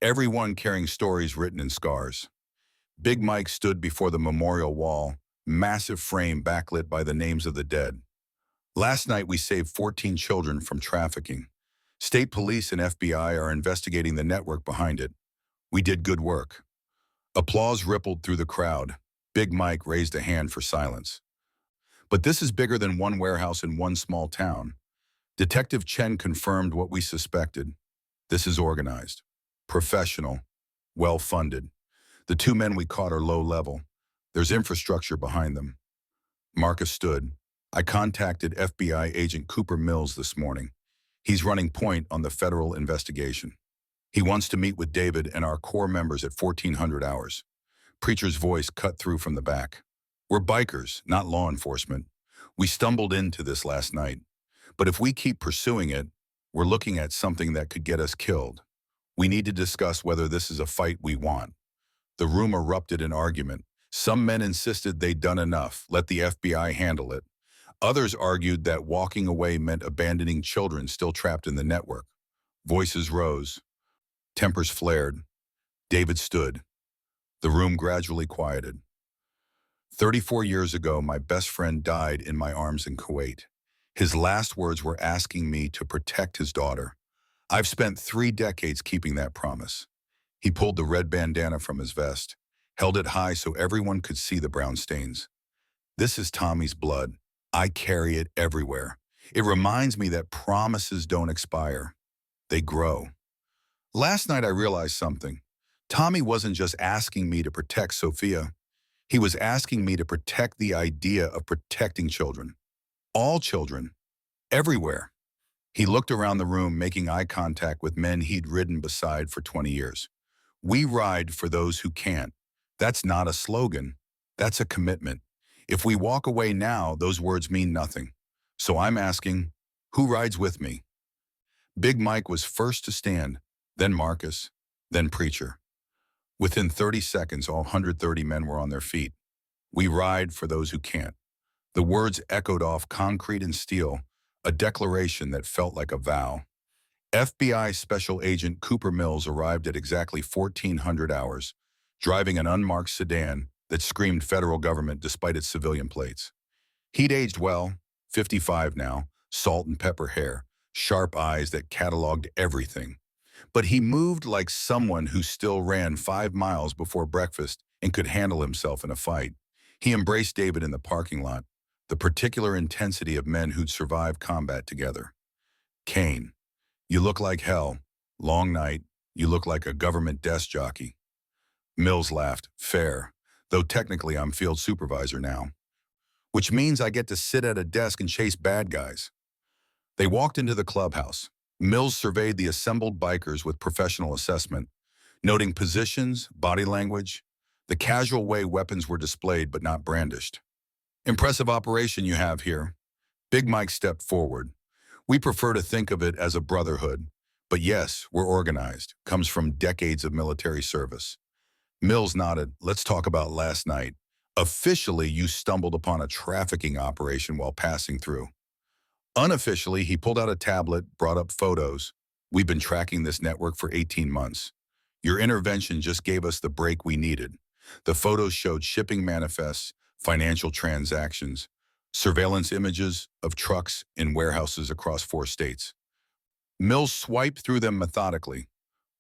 everyone carrying stories written in scars. Big Mike stood before the memorial wall, massive frame backlit by the names of the dead. Last night we saved 14 children from trafficking. State police and FBI are investigating the network behind it. We did good work. Applause rippled through the crowd. Big Mike raised a hand for silence. But this is bigger than one warehouse in one small town. Detective Chen confirmed what we suspected. This is organized, professional, well-funded. The two men we caught are low-level. There's infrastructure behind them. Marcus stood. I contacted FBI agent Cooper Mills this morning. He's running point on the federal investigation. He wants to meet with David and our core members at 1400 hours. Preacher's voice cut through from the back. We're bikers, not law enforcement. We stumbled into this last night. But if we keep pursuing it, we're looking at something that could get us killed. We need to discuss whether this is a fight we want. The room erupted in argument. Some men insisted they'd done enough, let the FBI handle it. Others argued that walking away meant abandoning children still trapped in the network. Voices rose. Tempers flared. David stood. The room gradually quieted. 34 years ago, my best friend died in my arms in Kuwait. His last words were asking me to protect his daughter. I've spent 3 decades keeping that promise. He pulled the red bandana from his vest, held it high so everyone could see the brown stains. This is Tommy's blood. I carry it everywhere. It reminds me that promises don't expire. They grow. Last night I realized something. Tommy wasn't just asking me to protect Sophia. He was asking me to protect the idea of protecting children. All children. Everywhere. He looked around the room, making eye contact with men he'd ridden beside for 20 years. We ride for those who can't. That's not a slogan. That's a commitment. If we walk away now, those words mean nothing. So I'm asking, who rides with me? Big Mike was first to stand, then Marcus, then Preacher. Within 30 seconds, all 130 men were on their feet. We ride for those who can't. The words echoed off concrete and steel, a declaration that felt like a vow. FBI Special Agent Cooper Mills arrived at exactly 1400 hours, driving an unmarked sedan that screamed federal government despite its civilian plates. He'd aged well, 55 now, salt and pepper hair, sharp eyes that cataloged everything. But he moved like someone who still ran 5 miles before breakfast and could handle himself in a fight. He embraced David in the parking lot, the particular intensity of men who'd survived combat together. Kane, you look like hell. Long night, you look like a government desk jockey. Mills laughed, fair, though technically I'm field supervisor now. Which means I get to sit at a desk and chase bad guys. They walked into the clubhouse. Mills surveyed the assembled bikers with professional assessment, noting positions, body language, the casual way weapons were displayed but not brandished. Impressive operation you have here. Big Mike stepped forward. We prefer to think of it as a brotherhood, but yes, we're organized, comes from decades of military service. Mills nodded. Let's talk about last night. Officially, you stumbled upon a trafficking operation while passing through. Unofficially, he pulled out a tablet, brought up photos. We've been tracking this network for 18 months. Your intervention just gave us the break we needed. The photos showed shipping manifests, financial transactions, surveillance images of trucks in warehouses across 4 states. Mills swiped through them methodically.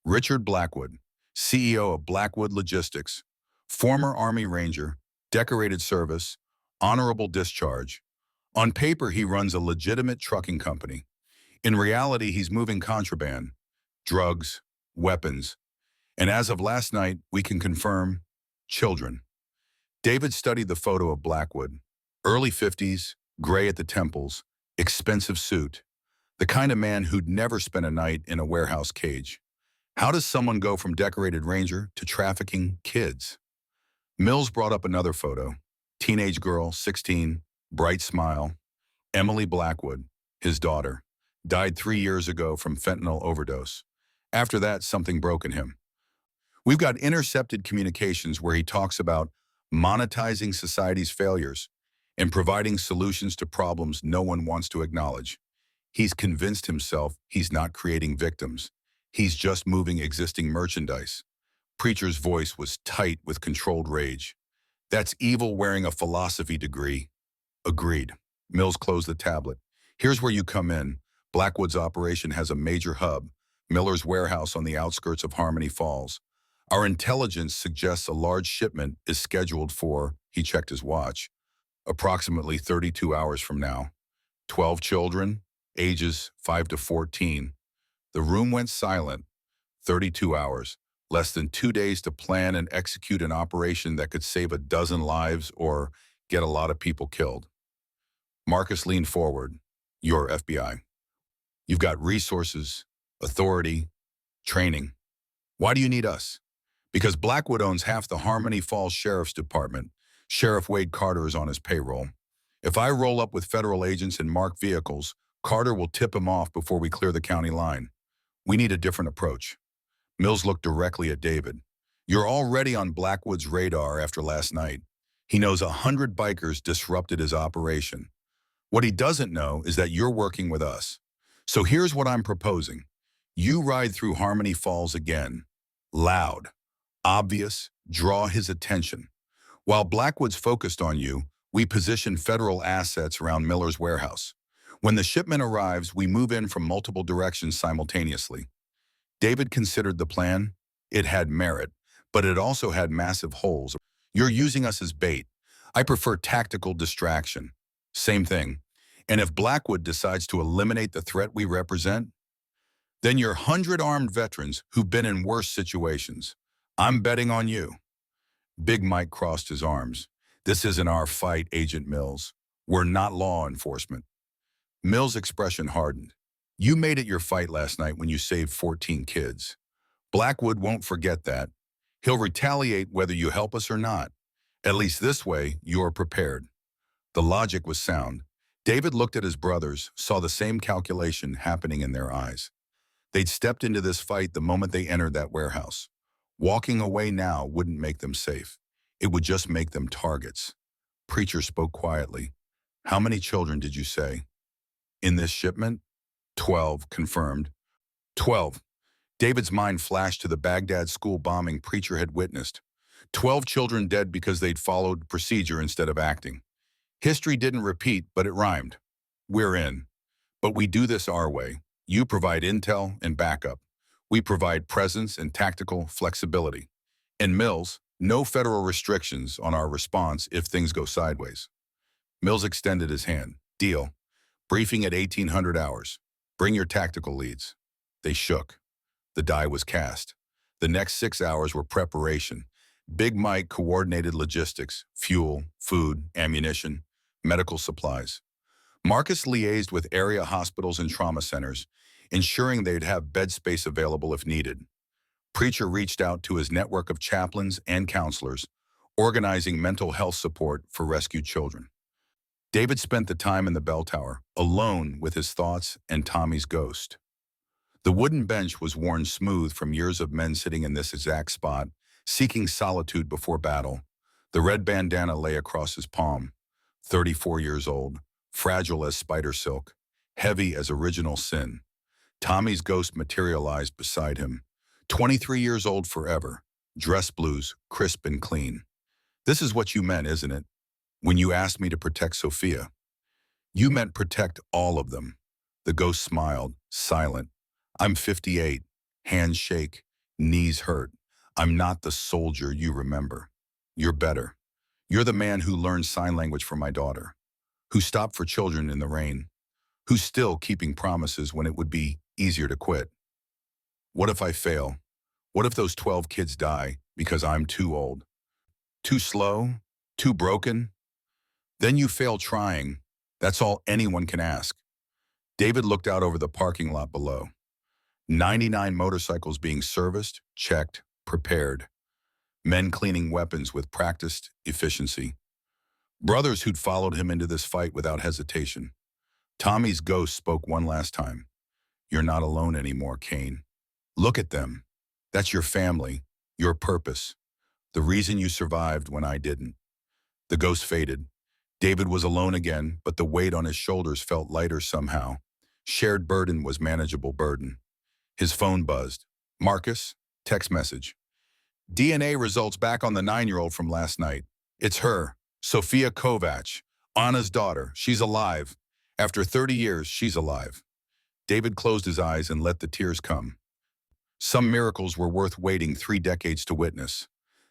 Richard Blackwood, CEO of Blackwood Logistics, former Army Ranger, decorated service, honorable discharge. On paper, he runs a legitimate trucking company. In reality, he's moving contraband, drugs, weapons, and as of last night, we can confirm children. David studied the photo of Blackwood. Early 50s, gray at the temples, expensive suit. The kind of man who'd never spent a night in a warehouse cage. How does someone go from decorated ranger to trafficking kids? Mills brought up another photo. Teenage girl, 16, bright smile. Emily Blackwood, his daughter. Died 3 years ago from fentanyl overdose. After that, something broke in him. We've got intercepted communications where he talks about monetizing society's failures and providing solutions to problems no one wants to acknowledge. He's convinced himself he's not creating victims. He's just moving existing merchandise. Preacher's voice was tight with controlled rage. That's evil wearing a philosophy degree. Agreed. Mills closed the tablet. Here's where you come in. Blackwood's operation has a major hub, Miller's warehouse on the outskirts of Harmony Falls. Our intelligence suggests a large shipment is scheduled for, he checked his watch, approximately 32 hours from now. 12 children, ages 5 to 14. The room went silent. 32 hours, less than 2 days to plan and execute an operation that could save a dozen lives or get a lot of people killed. Marcus leaned forward. You're FBI. You've got resources, authority, training. Why do you need us? Because Blackwood owns half the Harmony Falls Sheriff's Department. Sheriff Wade Carter is on his payroll. If I roll up with federal agents in marked vehicles, Carter will tip him off before we clear the county line. We need a different approach. Mills looked directly at David. You're already on Blackwood's radar after last night. He knows 100 bikers disrupted his operation. What he doesn't know is that you're working with us. So here's what I'm proposing. You ride through Harmony Falls again. Loud. Obvious. Draw his attention. While Blackwood's focused on you, we position federal assets around Miller's warehouse. When the shipment arrives, we move in from multiple directions simultaneously. David considered the plan. It had merit, but it also had massive holes. You're using us as bait. I prefer tactical distraction. Same thing. And if Blackwood decides to eliminate the threat we represent, then you're 100 armed veterans who've been in worse situations. I'm betting on you. Big Mike crossed his arms. This isn't our fight, Agent Mills. We're not law enforcement. Mills' expression hardened. You made it your fight last night when you saved 14 kids. Blackwood won't forget that. He'll retaliate whether you help us or not. At least this way, you're prepared. The logic was sound. David looked at his brothers, saw the same calculation happening in their eyes. They'd stepped into this fight the moment they entered that warehouse. Walking away now wouldn't make them safe. It would just make them targets. Preacher spoke quietly. How many children did you say? In this shipment? 12, confirmed. 12. David's mind flashed to the Baghdad school bombing Preacher had witnessed. 12 children dead because they'd followed procedure instead of acting. History didn't repeat, but it rhymed. We're in. But we do this our way. You provide intel and backup. We provide presence and tactical flexibility. In Mills, no federal restrictions on our response if things go sideways. Mills extended his hand. Deal. Briefing at 1800 hours. Bring your tactical leads. They shook. The die was cast. The next 6 hours were preparation. Big Mike coordinated logistics, fuel, food, ammunition, medical supplies. Marcus liaised with area hospitals and trauma centers, ensuring they'd have bed space available if needed. Preacher reached out to his network of chaplains and counselors, organizing mental health support for rescued children. David spent the time in the bell tower, alone with his thoughts and Tommy's ghost. The wooden bench was worn smooth from years of men sitting in this exact spot, seeking solitude before battle. The red bandana lay across his palm. 34 years old, fragile as spider silk, heavy as original sin. Tommy's ghost materialized beside him. 23 years old forever, dress blues, crisp and clean. This is what you meant, isn't it? When you asked me to protect Sophia. You meant protect all of them. The ghost smiled, silent. I'm 58, hands shake, knees hurt. I'm not the soldier you remember. You're better. You're the man who learned sign language for my daughter, who stopped for children in the rain, who's still keeping promises when it would be easier to quit. What if I fail? What if those 12 kids die because I'm too old? Too slow? Too broken? Then you fail trying. That's all anyone can ask. David looked out over the parking lot below. 99 motorcycles being serviced, checked, prepared. Men cleaning weapons with practiced efficiency. Brothers who'd followed him into this fight without hesitation. Tommy's ghost spoke one last time. You're not alone anymore, Kane. Look at them. That's your family, your purpose, the reason you survived when I didn't. The ghost faded. David was alone again, but the weight on his shoulders felt lighter somehow. Shared burden was manageable burden. His phone buzzed. Marcus? Text message. DNA results back on the 9-year-old from last night. It's her, Sofia Kovac, Anna's daughter. She's alive. After 30 years, she's alive. David closed his eyes and let the tears come. Some miracles were worth waiting 3 decades to witness.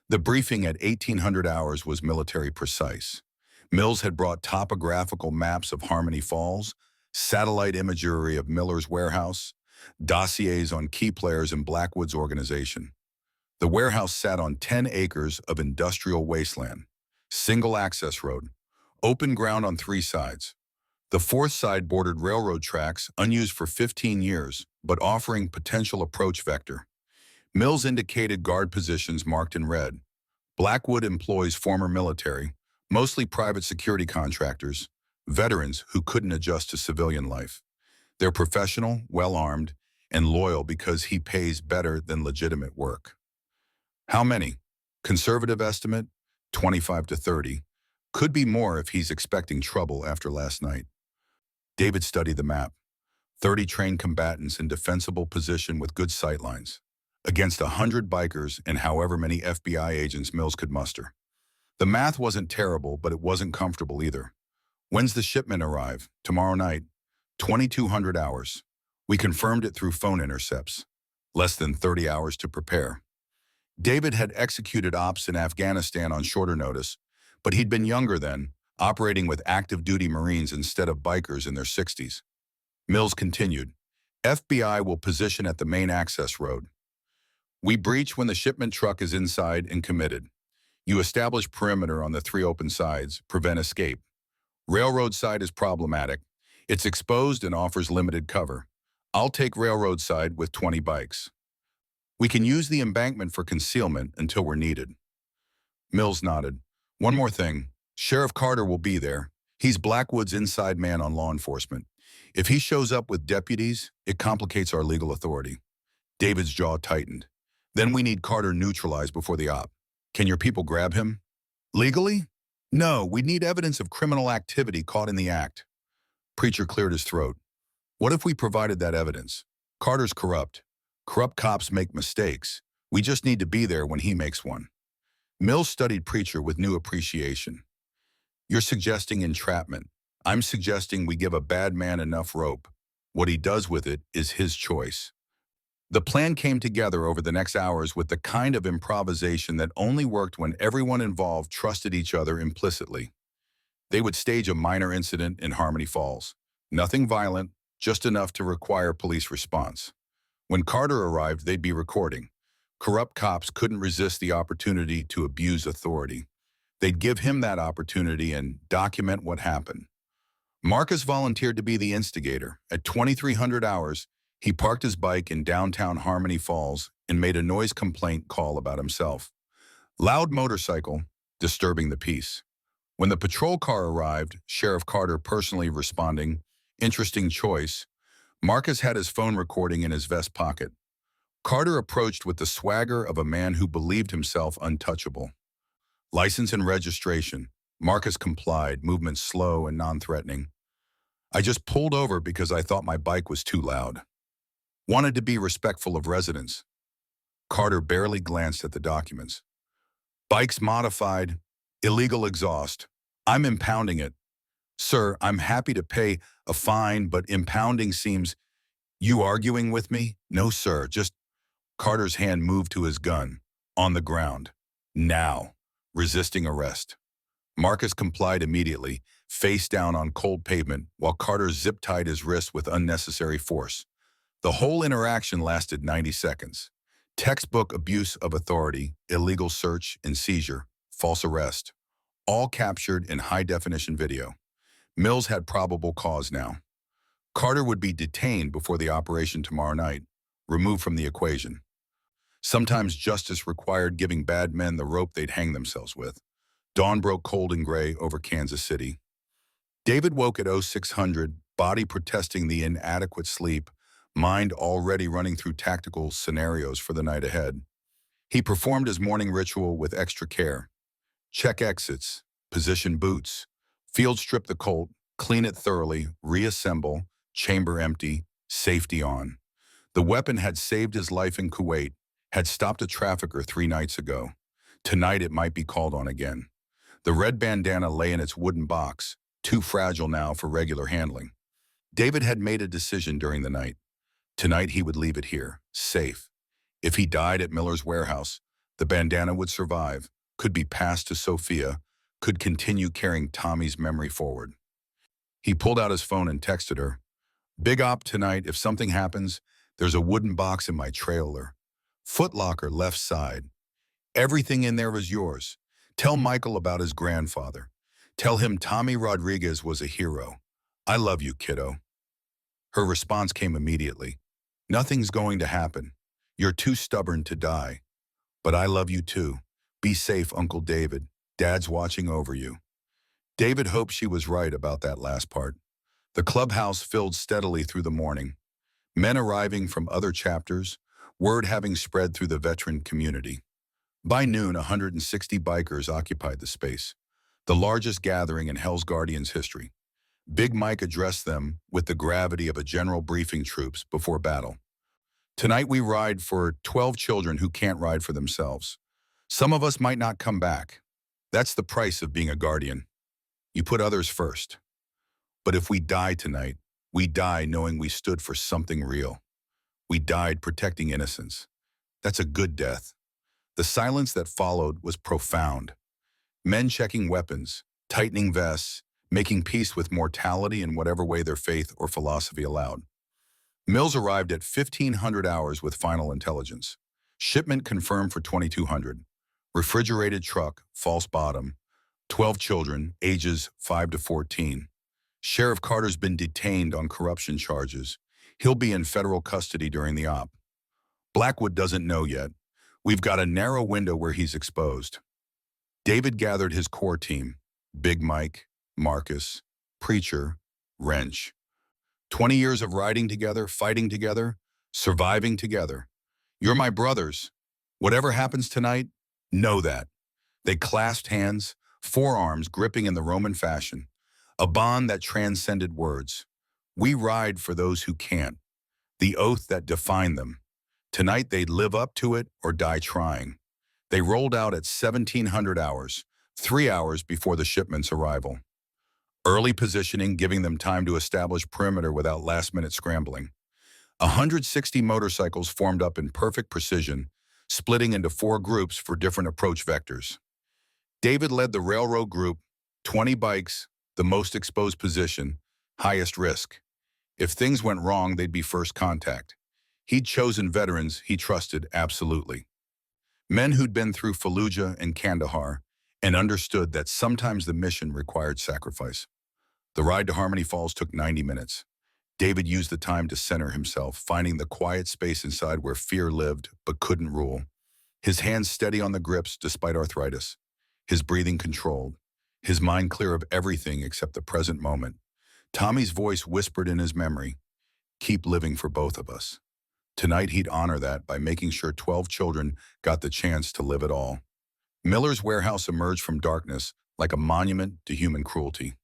The briefing at 1800 hours was military precise. Mills had brought topographical maps of Harmony Falls, satellite imagery of Miller's warehouse, dossiers on key players in Blackwood's organization. The warehouse sat on 10 acres of industrial wasteland, single access road, open ground on 3 sides. The 4th side bordered railroad tracks, unused for 15 years, but offering potential approach vector. Mills indicated guard positions marked in red. Blackwood employs former military, mostly private security contractors, veterans who couldn't adjust to civilian life. They're professional, well-armed, and loyal because he pays better than legitimate work. How many? Conservative estimate, 25 to 30. Could be more if he's expecting trouble after last night. David studied the map. 30 trained combatants in defensible position with good sightlines, against 100 bikers and however many FBI agents Mills could muster. The math wasn't terrible, but it wasn't comfortable either. When's the shipment arrive? Tomorrow night. 2200 hours. We confirmed it through phone intercepts. Less than 30 hours to prepare. David had executed ops in Afghanistan on shorter notice, but he'd been younger then, operating with active duty Marines instead of bikers in their 60s. Mills continued, FBI will position at the main access road. We breach when the shipment truck is inside and committed. You establish perimeter on the 3 open sides, prevent escape. Railroad side is problematic. It's exposed and offers limited cover. I'll take railroad side with 20 bikes. We can use the embankment for concealment until we're needed. Mills nodded. One more thing. Sheriff Carter will be there. He's Blackwood's inside man on law enforcement. If he shows up with deputies, it complicates our legal authority. David's jaw tightened. Then we need Carter neutralized before the op. Can your people grab him? Legally? No, we'd need evidence of criminal activity caught in the act. Preacher cleared his throat. What if we provided that evidence? Carter's corrupt. Corrupt cops make mistakes. We just need to be there when he makes one. Mills studied Preacher with new appreciation. You're suggesting entrapment. I'm suggesting we give a bad man enough rope. What he does with it is his choice. The plan came together over the next hours with the kind of improvisation that only worked when everyone involved trusted each other implicitly. They would stage a minor incident in Harmony Falls. Nothing violent, just enough to require police response. When Carter arrived, they'd be recording. Corrupt cops couldn't resist the opportunity to abuse authority. They'd give him that opportunity and document what happened. Marcus volunteered to be the instigator. At 2300 hours, he parked his bike in downtown Harmony Falls and made a noise complaint call about himself. Loud motorcycle, disturbing the peace. When the patrol car arrived, Sheriff Carter personally responding, interesting choice. Marcus had his phone recording in his vest pocket. Carter approached with the swagger of a man who believed himself untouchable. License and registration. Marcus complied, movement slow and non-threatening. I just pulled over because I thought my bike was too loud. Wanted to be respectful of residents. Carter barely glanced at the documents. Bike's modified, illegal exhaust. I'm impounding it. Sir, I'm happy to pay a fine, but impounding seems... You arguing with me? No, sir, just... Carter's hand moved to his gun. On the ground. Now. Resisting arrest. Marcus complied immediately, face down on cold pavement, while Carter zip-tied his wrist with unnecessary force. The whole interaction lasted 90 seconds. Textbook abuse of authority, illegal search and seizure, false arrest. All captured in high-definition video. Mills had probable cause now. Carter would be detained before the operation tomorrow night, removed from the equation. Sometimes justice required giving bad men the rope they'd hang themselves with. Dawn broke cold and gray over Kansas City. David woke at 0600, body protesting the inadequate sleep, mind already running through tactical scenarios for the night ahead. He performed his morning ritual with extra care. Check exits, position boots, field strip the Colt, clean it thoroughly, reassemble, chamber empty, safety on. The weapon had saved his life in Kuwait, had stopped a trafficker 3 nights ago. Tonight it might be called on again. The red bandana lay in its wooden box, too fragile now for regular handling. David had made a decision during the night. Tonight he would leave it here, safe. If he died at Miller's warehouse, the bandana would survive, could be passed to Sophia, could continue carrying Tommy's memory forward. He pulled out his phone and texted her, "Big op tonight, if something happens, there's a wooden box in my trailer. Foot locker left side. Everything in there was yours. Tell Michael about his grandfather. Tell him Tommy Rodriguez was a hero. I love you, kiddo." Her response came immediately. "Nothing's going to happen. You're too stubborn to die. But I love you too. Be safe, Uncle David. Dad's watching over you." David hoped she was right about that last part. The clubhouse filled steadily through the morning. Men arriving from other chapters, word having spread through the veteran community. By noon, 160 bikers occupied the space, the largest gathering in Hell's Guardians history. Big Mike addressed them with the gravity of a general briefing troops before battle. "Tonight we ride for 12 children who can't ride for themselves. Some of us might not come back. That's the price of being a guardian. You put others first. But if we die tonight, we die knowing we stood for something real. We died protecting innocence. That's a good death." The silence that followed was profound. Men checking weapons, tightening vests, making peace with mortality in whatever way their faith or philosophy allowed. Mills arrived at 1500 hours with final intelligence. Shipment confirmed for 2200. Refrigerated truck, false bottom. 12 children, ages 5 to 14. Sheriff Carter's been detained on corruption charges. He'll be in federal custody during the op. Blackwood doesn't know yet. We've got a narrow window where he's exposed. David gathered his core team, Big Mike, Marcus, Preacher, Wrench. 20 years of riding together, fighting together, surviving together. You're my brothers. Whatever happens tonight, know that. They clasped hands, forearms gripping in the Roman fashion, a bond that transcended words. We ride for those who can't, the oath that defined them. Tonight they'd live up to it or die trying. They rolled out at 1700 hours, 3 hours before the shipment's arrival. Early positioning giving them time to establish perimeter without last-minute scrambling. 160 motorcycles formed up in perfect precision, splitting into 4 groups for different approach vectors. David led the railroad group, 20 bikes, the most exposed position, highest risk. If things went wrong, they'd be first contact. He'd chosen veterans he trusted absolutely. Men who'd been through Fallujah and Kandahar and understood that sometimes the mission required sacrifice. The ride to Harmony Falls took 90 minutes. David used the time to center himself, finding the quiet space inside where fear lived but couldn't rule. His hands steady on the grips despite arthritis. His breathing controlled. His mind clear of everything except the present moment. Tommy's voice whispered in his memory, "Keep living for both of us." Tonight he'd honor that by making sure 12 children got the chance to live it all. Miller's warehouse emerged from darkness like a monument to human cruelty.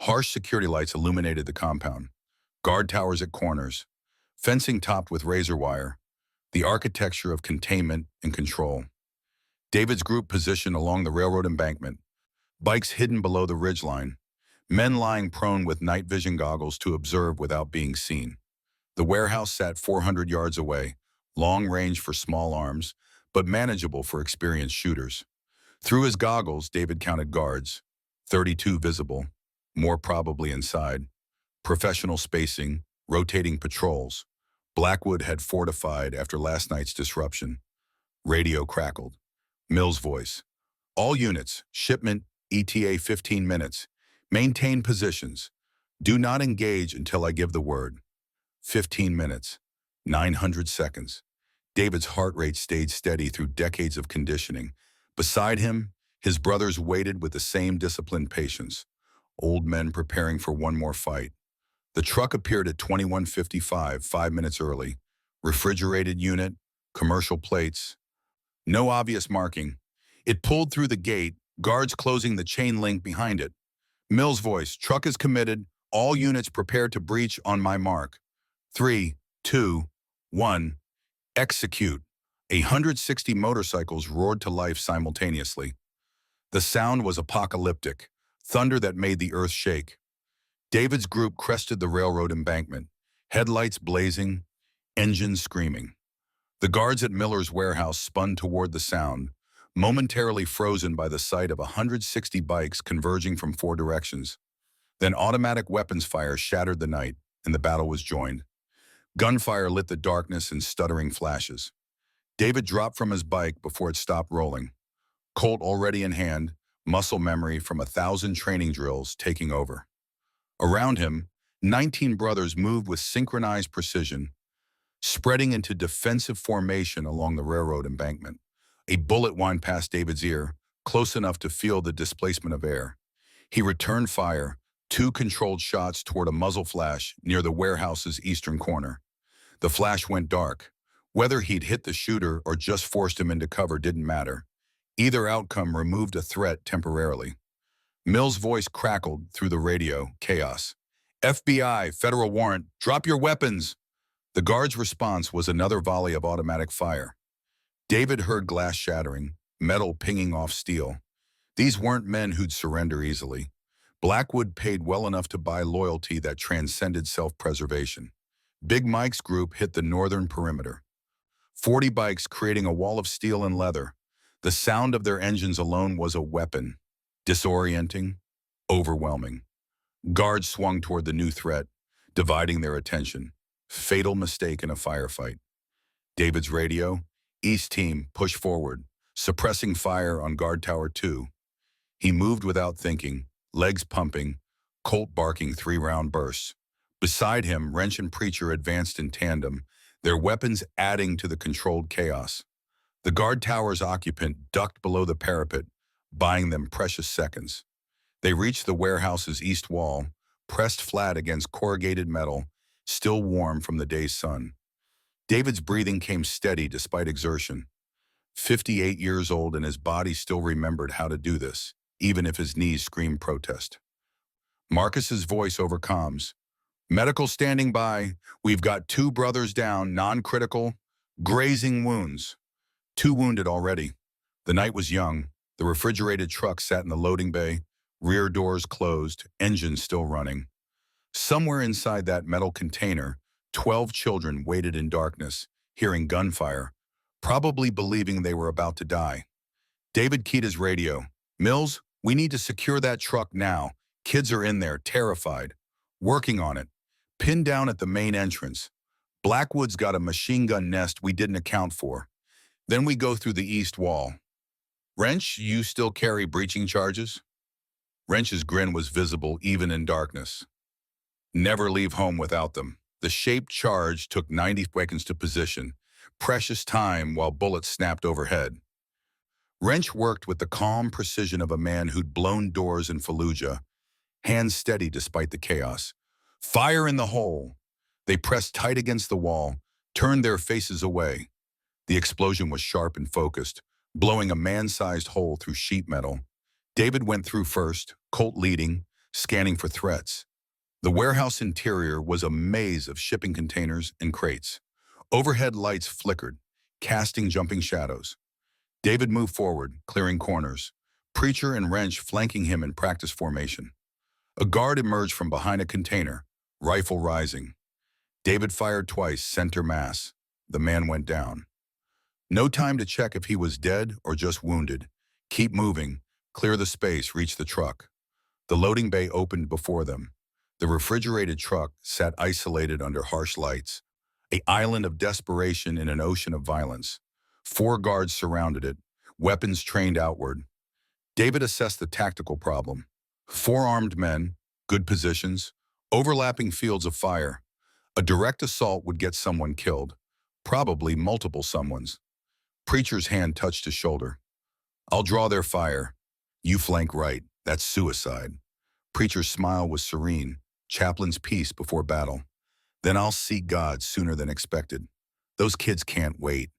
Harsh security lights illuminated the compound. Guard towers at corners. Fencing topped with razor wire. The architecture of containment and control. David's group positioned along the railroad embankment. Bikes hidden below the ridgeline. Men lying prone with night vision goggles to observe without being seen. The warehouse sat 400 yards away, long range for small arms, but manageable for experienced shooters. Through his goggles, David counted guards, 32 visible, more probably inside. Professional spacing, rotating patrols. Blackwood had fortified after last night's disruption. Radio crackled. Mills' voice. "All units, shipment, ETA 15 minutes. Maintain positions. Do not engage until I give the word." 15 minutes. 900 seconds. David's heart rate stayed steady through decades of conditioning. Beside him, his brothers waited with the same disciplined patience. Old men preparing for one more fight. The truck appeared at 21:55, 5 minutes early. Refrigerated unit, commercial plates, no obvious marking. It pulled through the gate, guards closing the chain link behind it. Mill's voice, truck is committed, all units prepared to breach on my mark. 3, 2, 1, execute. 160 motorcycles roared to life simultaneously. The sound was apocalyptic, thunder that made the earth shake. David's group crested the railroad embankment, headlights blazing, engines screaming. The guards at Miller's warehouse spun toward the sound, momentarily frozen by the sight of 160 bikes converging from 4 directions. Then automatic weapons fire shattered the night, and the battle was joined. Gunfire lit the darkness in stuttering flashes. David dropped from his bike before it stopped rolling. Colt already in hand, muscle memory from 1,000 training drills taking over. Around him, 19 brothers moved with synchronized precision, spreading into defensive formation along the railroad embankment. A bullet whined past David's ear, close enough to feel the displacement of air. He returned fire, 2 controlled shots toward a muzzle flash near the warehouse's eastern corner. The flash went dark. Whether he'd hit the shooter or just forced him into cover didn't matter. Either outcome removed a threat temporarily. Mill's voice crackled through the radio, chaos. FBI, federal warrant, drop your weapons! The guard's response was another volley of automatic fire. David heard glass shattering, metal pinging off steel. These weren't men who'd surrender easily. Blackwood paid well enough to buy loyalty that transcended self-preservation. Big Mike's group hit the northern perimeter. 40 bikes creating a wall of steel and leather. The sound of their engines alone was a weapon. Disorienting, overwhelming. Guards swung toward the new threat, dividing their attention. Fatal mistake in a firefight. David's radio, East Team, push forward, suppressing fire on Guard Tower 2. He moved without thinking, legs pumping, Colt barking 3-round bursts. Beside him, Wrench and Preacher advanced in tandem, their weapons adding to the controlled chaos. The guard tower's occupant ducked below the parapet, buying them precious seconds. They reached the warehouse's east wall, pressed flat against corrugated metal, still warm from the day's sun. David's breathing came steady despite exertion. 58 years old and his body still remembered how to do this, even if his knees screamed protest. Marcus's voice over comms. Medical standing by. We've got 2 brothers down, non-critical, grazing wounds. 2 wounded already. The night was young. The refrigerated truck sat in the loading bay, rear doors closed, engines still running. Somewhere inside that metal container, 12 children waited in darkness, hearing gunfire, probably believing they were about to die. David keyed his radio. Mills, we need to secure that truck now. Kids are in there, terrified. Working on it. Pinned down at the main entrance. Blackwood's got a machine gun nest we didn't account for. Then we go through the east wall. Wrench, you still carry breaching charges? Wrench's grin was visible even in darkness. Never leave home without them. The shaped charge took 90 seconds to position. Precious time while bullets snapped overhead. Wrench worked with the calm precision of a man who'd blown doors in Fallujah, hands steady despite the chaos. Fire in the hole! They pressed tight against the wall, turned their faces away. The explosion was sharp and focused, blowing a man-sized hole through sheet metal. David went through first, Colt leading, scanning for threats. The warehouse interior was a maze of shipping containers and crates. Overhead lights flickered, casting jumping shadows. David moved forward, clearing corners, Preacher and Wrench flanking him in practice formation. A guard emerged from behind a container, rifle rising. David fired twice, center mass. The man went down. No time to check if he was dead or just wounded. Keep moving, clear the space, reach the truck. The loading bay opened before them. The refrigerated truck sat isolated under harsh lights, an island of desperation in an ocean of violence. 4 guards surrounded it, weapons trained outward. David assessed the tactical problem. 4 armed men, good positions, overlapping fields of fire. A direct assault would get someone killed, probably multiple someones. Preacher's hand touched his shoulder. I'll draw their fire. You flank right. That's suicide. Preacher's smile was serene. chaplain's peace before battle. Then I'll see God sooner than expected. Those kids can't wait.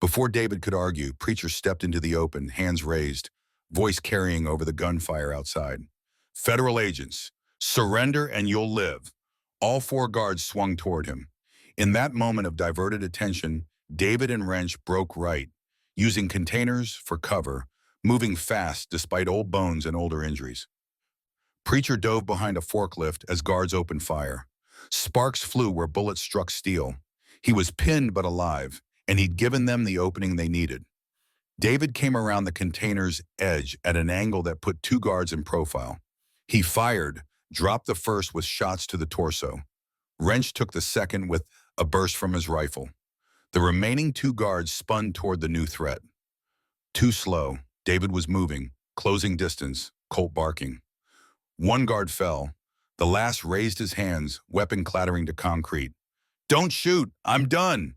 Before David could argue, Preacher stepped into the open, hands raised, voice carrying over the gunfire outside. Federal agents, surrender and you'll live. All four guards swung toward him. In that moment of diverted attention, David and Wrench broke right, using containers for cover, moving fast despite old bones and older injuries. Preacher dove behind a forklift as guards opened fire. Sparks flew where bullets struck steel. He was pinned but alive, and he'd given them the opening they needed. David came around the container's edge at an angle that put two guards in profile. He fired, dropped the first with shots to the torso. Wrench took the second with a burst from his rifle. The remaining two guards spun toward the new threat. Too slow, David was moving, closing distance, Colt barking. One guard fell. The last raised his hands, weapon clattering to concrete. Don't shoot, I'm done.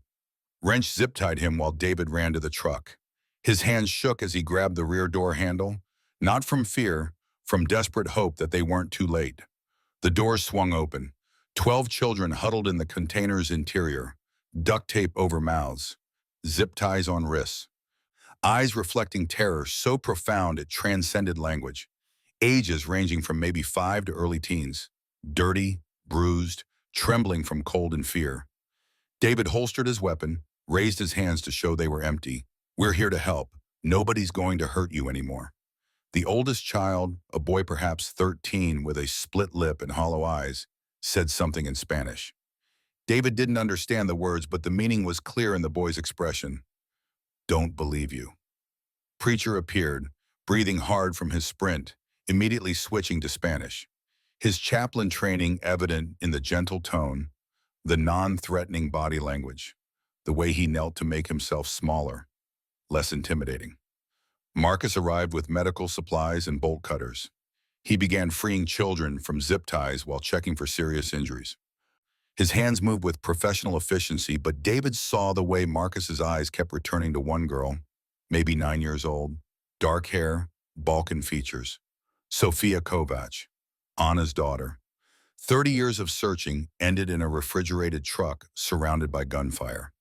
Wrench zip-tied him while David ran to the truck. His hands shook as he grabbed the rear door handle, not from fear, from desperate hope that they weren't too late. The doors swung open. 12 children huddled in the container's interior, duct tape over mouths, zip ties on wrists, eyes reflecting terror so profound it transcended language, ages ranging from maybe 5 to early teens, dirty, bruised, trembling from cold and fear. David holstered his weapon, raised his hands to show they were empty. We're here to help. Nobody's going to hurt you anymore. The oldest child, a boy perhaps 13 with a split lip and hollow eyes, said something in Spanish. David didn't understand the words, but the meaning was clear in the boy's expression. Don't believe you. Preacher appeared, breathing hard from his sprint, immediately switching to Spanish. His chaplain training evident in the gentle tone, the non-threatening body language, the way he knelt to make himself smaller, less intimidating. Marcus arrived with medical supplies and bolt cutters. He began freeing children from zip ties while checking for serious injuries. His hands moved with professional efficiency, but David saw the way Marcus's eyes kept returning to one girl, maybe 9 years old, dark hair, Balkan features. Sofia Kovac, Anna's daughter. 30 years of searching ended in a refrigerated truck surrounded by gunfire.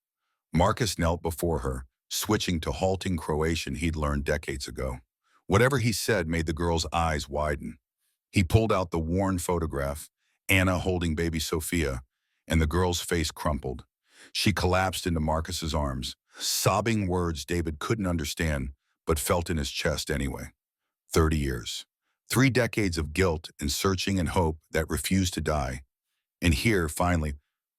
Marcus knelt before her, switching to halting Croatian he'd learned decades ago. Whatever he said made the girl's eyes widen. He pulled out the worn photograph, Anna holding baby Sophia, and the girl's face crumpled. She collapsed into Marcus's arms, sobbing words David couldn't understand, but felt in his chest anyway. 30 years. 3 decades of guilt and searching and hope that refused to die. And here, finally,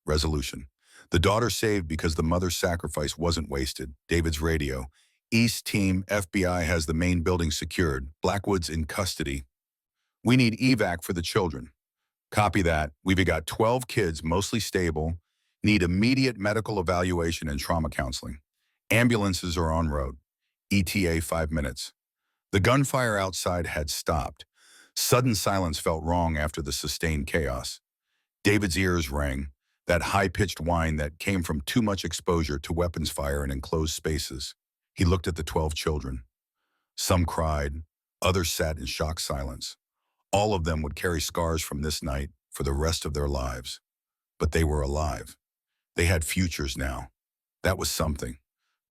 resolution. The daughter saved because the mother's sacrifice wasn't wasted. David's radio. East Team, FBI has the main building secured. Blackwood's in custody. We need evac for the children. Copy that. We've got 12 kids, mostly stable, need immediate medical evaluation and trauma counseling. Ambulances are en route. ETA 5 minutes. The gunfire outside had stopped. Sudden silence felt wrong after the sustained chaos. David's ears rang, that high-pitched whine that came from too much exposure to weapons fire in enclosed spaces. He looked at the 12 children. Some cried, others sat in shocked silence. All of them would carry scars from this night for the rest of their lives. But they were alive. They had futures now. That was something.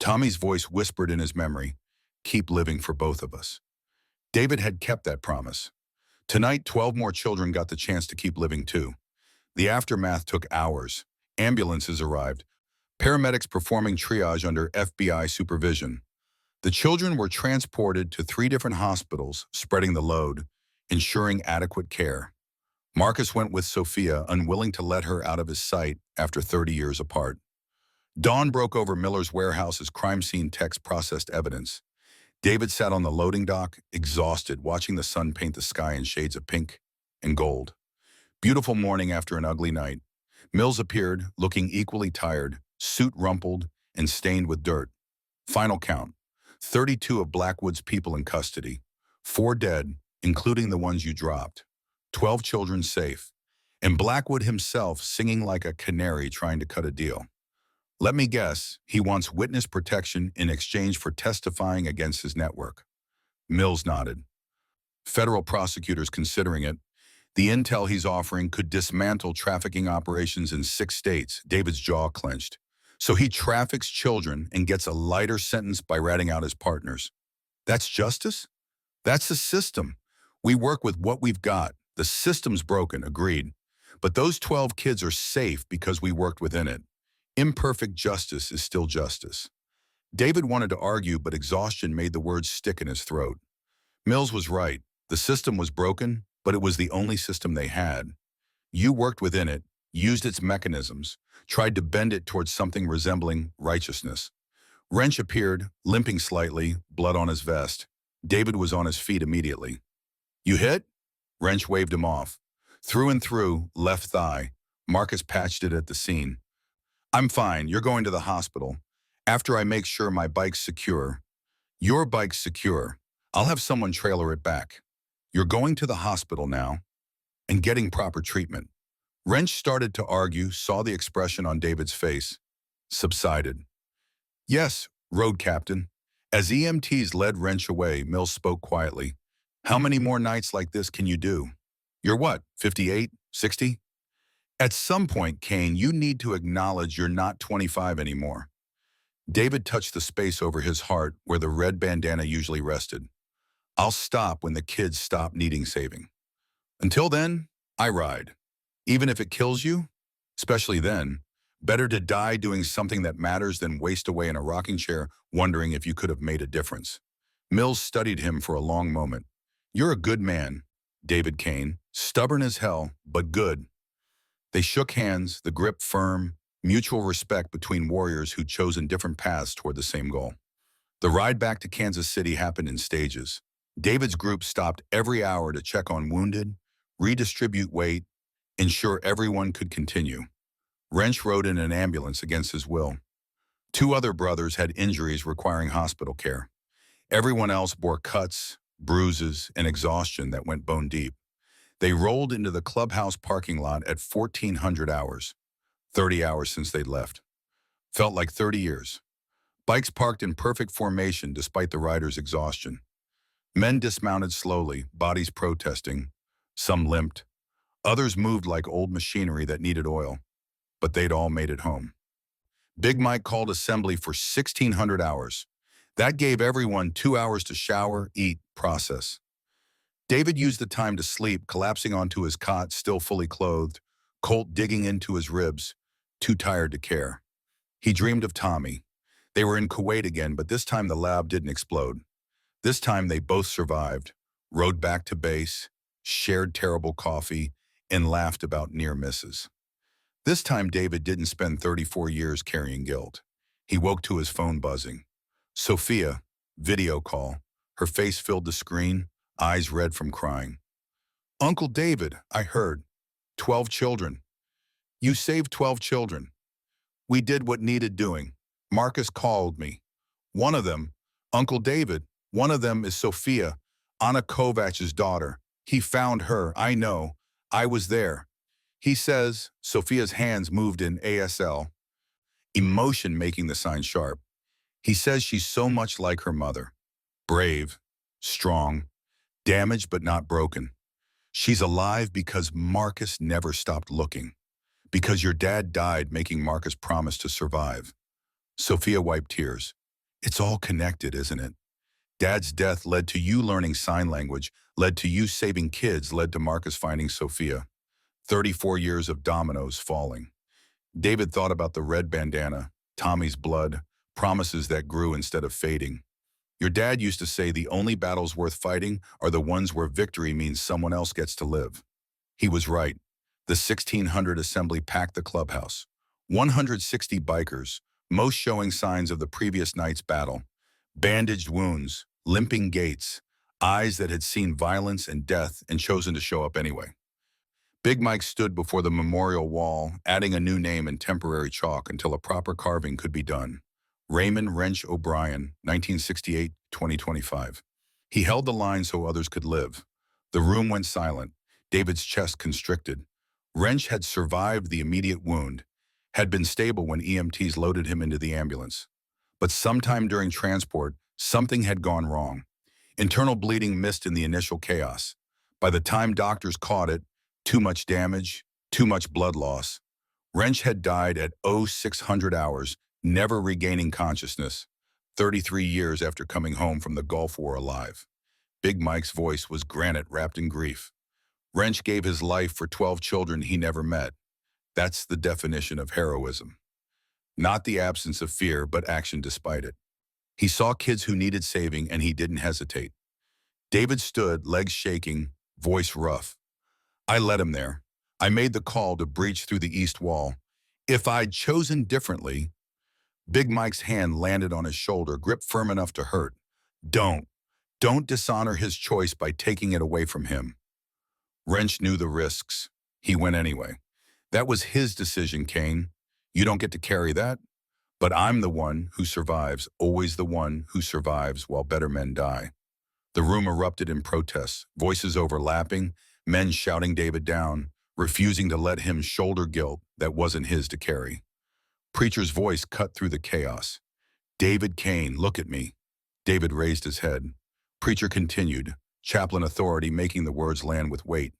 Tommy's voice whispered in his memory, keep living for both of us. David had kept that promise. Tonight, 12 more children got the chance to keep living too. The aftermath took hours. Ambulances arrived, paramedics performing triage under FBI supervision. The children were transported to 3 different hospitals, spreading the load, ensuring adequate care. Marcus went with Sophia, unwilling to let her out of his sight after 30 years apart. Dawn broke over Miller's warehouse as crime scene techs processed evidence. David sat on the loading dock, exhausted, watching the sun paint the sky in shades of pink and gold. Beautiful morning after an ugly night. Mills appeared, looking equally tired, suit rumpled and stained with dirt. Final count. 32 of Blackwood's people in custody. 4 dead, including the ones you dropped. 12 children safe. And Blackwood himself singing like a canary trying to cut a deal. Let me guess, he wants witness protection in exchange for testifying against his network. Mills nodded. Federal prosecutors considering it. The intel he's offering could dismantle trafficking operations in 6 states. David's jaw clenched. So he traffics children and gets a lighter sentence by ratting out his partners. That's justice? That's the system. We work with what we've got. The system's broken, agreed. But those 12 kids are safe because we worked within it. Imperfect justice is still justice. David wanted to argue, but exhaustion made the words stick in his throat. Mills was right. The system was broken, but it was the only system they had. You worked within it, used its mechanisms, tried to bend it towards something resembling righteousness. Wrench appeared, limping slightly, blood on his vest. David was on his feet immediately. You hit? Wrench waved him off. Through and through, left thigh. Marcus patched it at the scene. I'm fine. You're going to the hospital. After I make sure my bike's secure. Your bike's secure. I'll have someone trailer it back. You're going to the hospital now and getting proper treatment. Wrench started to argue, saw the expression on David's face, subsided. Yes, road captain. As EMTs led Wrench away, Mills spoke quietly. How many more nights like this can you do? You're what, 58, 60? At some point, Kane, you need to acknowledge you're not 25 anymore. David touched the space over his heart where the red bandana usually rested. I'll stop when the kids stop needing saving. Until then, I ride. Even if it kills you, especially then, better to die doing something that matters than waste away in a rocking chair wondering if you could have made a difference. Mills studied him for a long moment. You're a good man, David Kane. Stubborn as hell, but good. They shook hands, the grip firm, mutual respect between warriors who'd chosen different paths toward the same goal. The ride back to Kansas City happened in stages. David's group stopped every hour to check on wounded, redistribute weight, ensure everyone could continue. Wrench rode in an ambulance against his will. 2 other brothers had injuries requiring hospital care. Everyone else bore cuts, bruises, and exhaustion that went bone deep. They rolled into the clubhouse parking lot at 1400 hours, 30 hours since they'd left. Felt like 30 years. Bikes parked in perfect formation despite the riders' exhaustion. Men dismounted slowly, bodies protesting. Some limped. Others moved like old machinery that needed oil. But they'd all made it home. Big Mike called assembly for 1600 hours. That gave everyone 2 hours to shower, eat, process. David used the time to sleep, collapsing onto his cot, still fully clothed, Colt digging into his ribs, too tired to care. He dreamed of Tommy. They were in Kuwait again, but this time the lab didn't explode. This time they both survived, rode back to base, shared terrible coffee, and laughed about near misses. This time David didn't spend 34 years carrying guilt. He woke to his phone buzzing. Sophia, video call. Her face filled the screen, eyes red from crying. Uncle David, I heard. 12 children. You saved 12 children. We did what needed doing. Marcus called me. One of them, Uncle David, one of them is Sophia, Anna Kovach's daughter. He found her, I know. I was there. He says, Sophia's hands moved in ASL, emotion making the sign sharp. He says she's so much like her mother. Brave, strong, damaged but not broken. She's alive because Marcus never stopped looking. Because your dad died making Marcus promise to survive. Sophia wiped tears. It's all connected, isn't it? Dad's death led to you learning sign language, led to you saving kids, led to Marcus finding Sophia. 34 years of dominoes falling. David thought about the red bandana, Tommy's blood, promises that grew instead of fading. Your dad used to say the only battles worth fighting are the ones where victory means someone else gets to live. He was right. The 1600 assembly packed the clubhouse. 160 bikers, most showing signs of the previous night's battle. Bandaged wounds, limping gaits, eyes that had seen violence and death and chosen to show up anyway. Big Mike stood before the memorial wall, adding a new name in temporary chalk until a proper carving could be done. Raymond Wrench O'Brien, 1968-2025. He held the line so others could live. The room went silent, David's chest constricted. Wrench had survived the immediate wound, had been stable when EMTs loaded him into the ambulance. But sometime during transport, something had gone wrong. Internal bleeding missed in the initial chaos. By the time doctors caught it, Too much damage, too much blood loss. Wrench had died at 0600 hours, never regaining consciousness, 33 years after coming home from the Gulf War alive. Big Mike's voice was granite wrapped in grief. Wrench gave his life for 12 children he never met. That's the definition of heroism. Not the absence of fear, but action despite it. He saw kids who needed saving and he didn't hesitate. David stood, legs shaking, voice rough. I led him there. I made the call to breach through the east wall. If I'd chosen differently, Big Mike's hand landed on his shoulder, gripped firm enough to hurt. Don't. Don't dishonor his choice by taking it away from him. Wrench knew the risks. He went anyway. That was his decision, Kane. You don't get to carry that. But I'm the one who survives, always the one who survives while better men die. The room erupted in protests, voices overlapping, men shouting David down, refusing to let him shoulder guilt that wasn't his to carry. Preacher's voice cut through the chaos. David Kane, look at me. David raised his head. Preacher continued, chaplain authority making the words land with weight.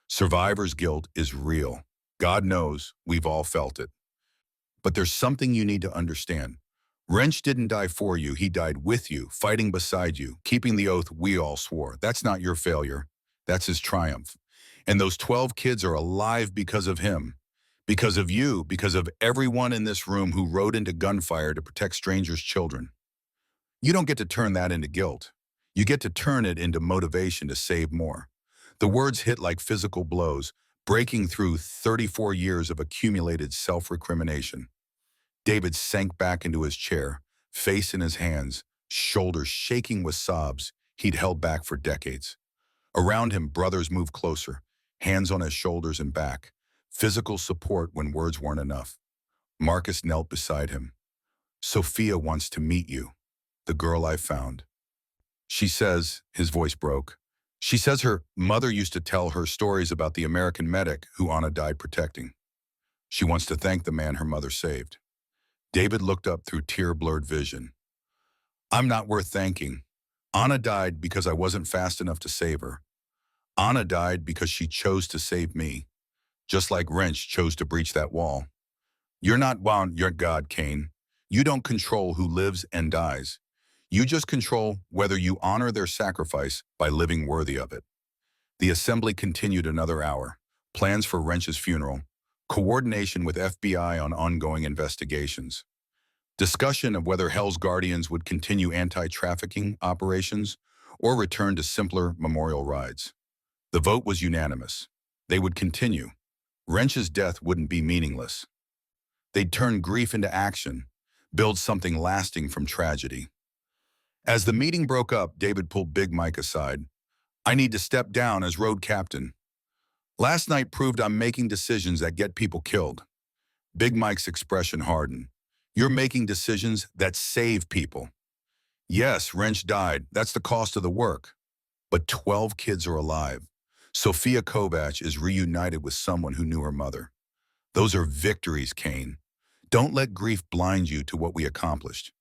Survivor's guilt is real. God knows we've all felt it. But there's something you need to understand. Wrench didn't die for you, he died with you, fighting beside you, keeping the oath we all swore. That's not your failure. That's his triumph. And those 12 kids are alive because of him. Because of you, because of everyone in this room who rode into gunfire to protect strangers' children. You don't get to turn that into guilt. You get to turn it into motivation to save more. The words hit like physical blows, breaking through 34 years of accumulated self-recrimination. David sank back into his chair, face in his hands, shoulders shaking with sobs he'd held back for decades. Around him, brothers moved closer, hands on his shoulders and back, physical support when words weren't enough. Marcus knelt beside him. Sophia wants to meet you, the girl I found. She says, his voice broke, she says her mother used to tell her stories about the American medic who Anna died protecting. She wants to thank the man her mother saved. David looked up through tear-blurred vision. I'm not worth thanking. Anna died because I wasn't fast enough to save her. Anna died because she chose to save me, just like Wrench chose to breach that wall. You're not wound, you're God, Kane. You don't control who lives and dies. You just control whether you honor their sacrifice by living worthy of it. The assembly continued another hour. Plans for Wrench's funeral, coordination with FBI on ongoing investigations, discussion of whether Hell's Guardians would continue anti-trafficking operations or return to simpler memorial rides. The vote was unanimous. They would continue. Wrench's death wouldn't be meaningless. They'd turn grief into action, build something lasting from tragedy. As the meeting broke up, David pulled Big Mike aside. I need to step down as road captain. Last night proved I'm making decisions that get people killed. Big Mike's expression hardened. You're making decisions that save people. Yes, Wrench died. That's the cost of the work. But 12 kids are alive. Sophia Kovac is reunited with someone who knew her mother. Those are victories, Kane. Don't let grief blind you to what we accomplished.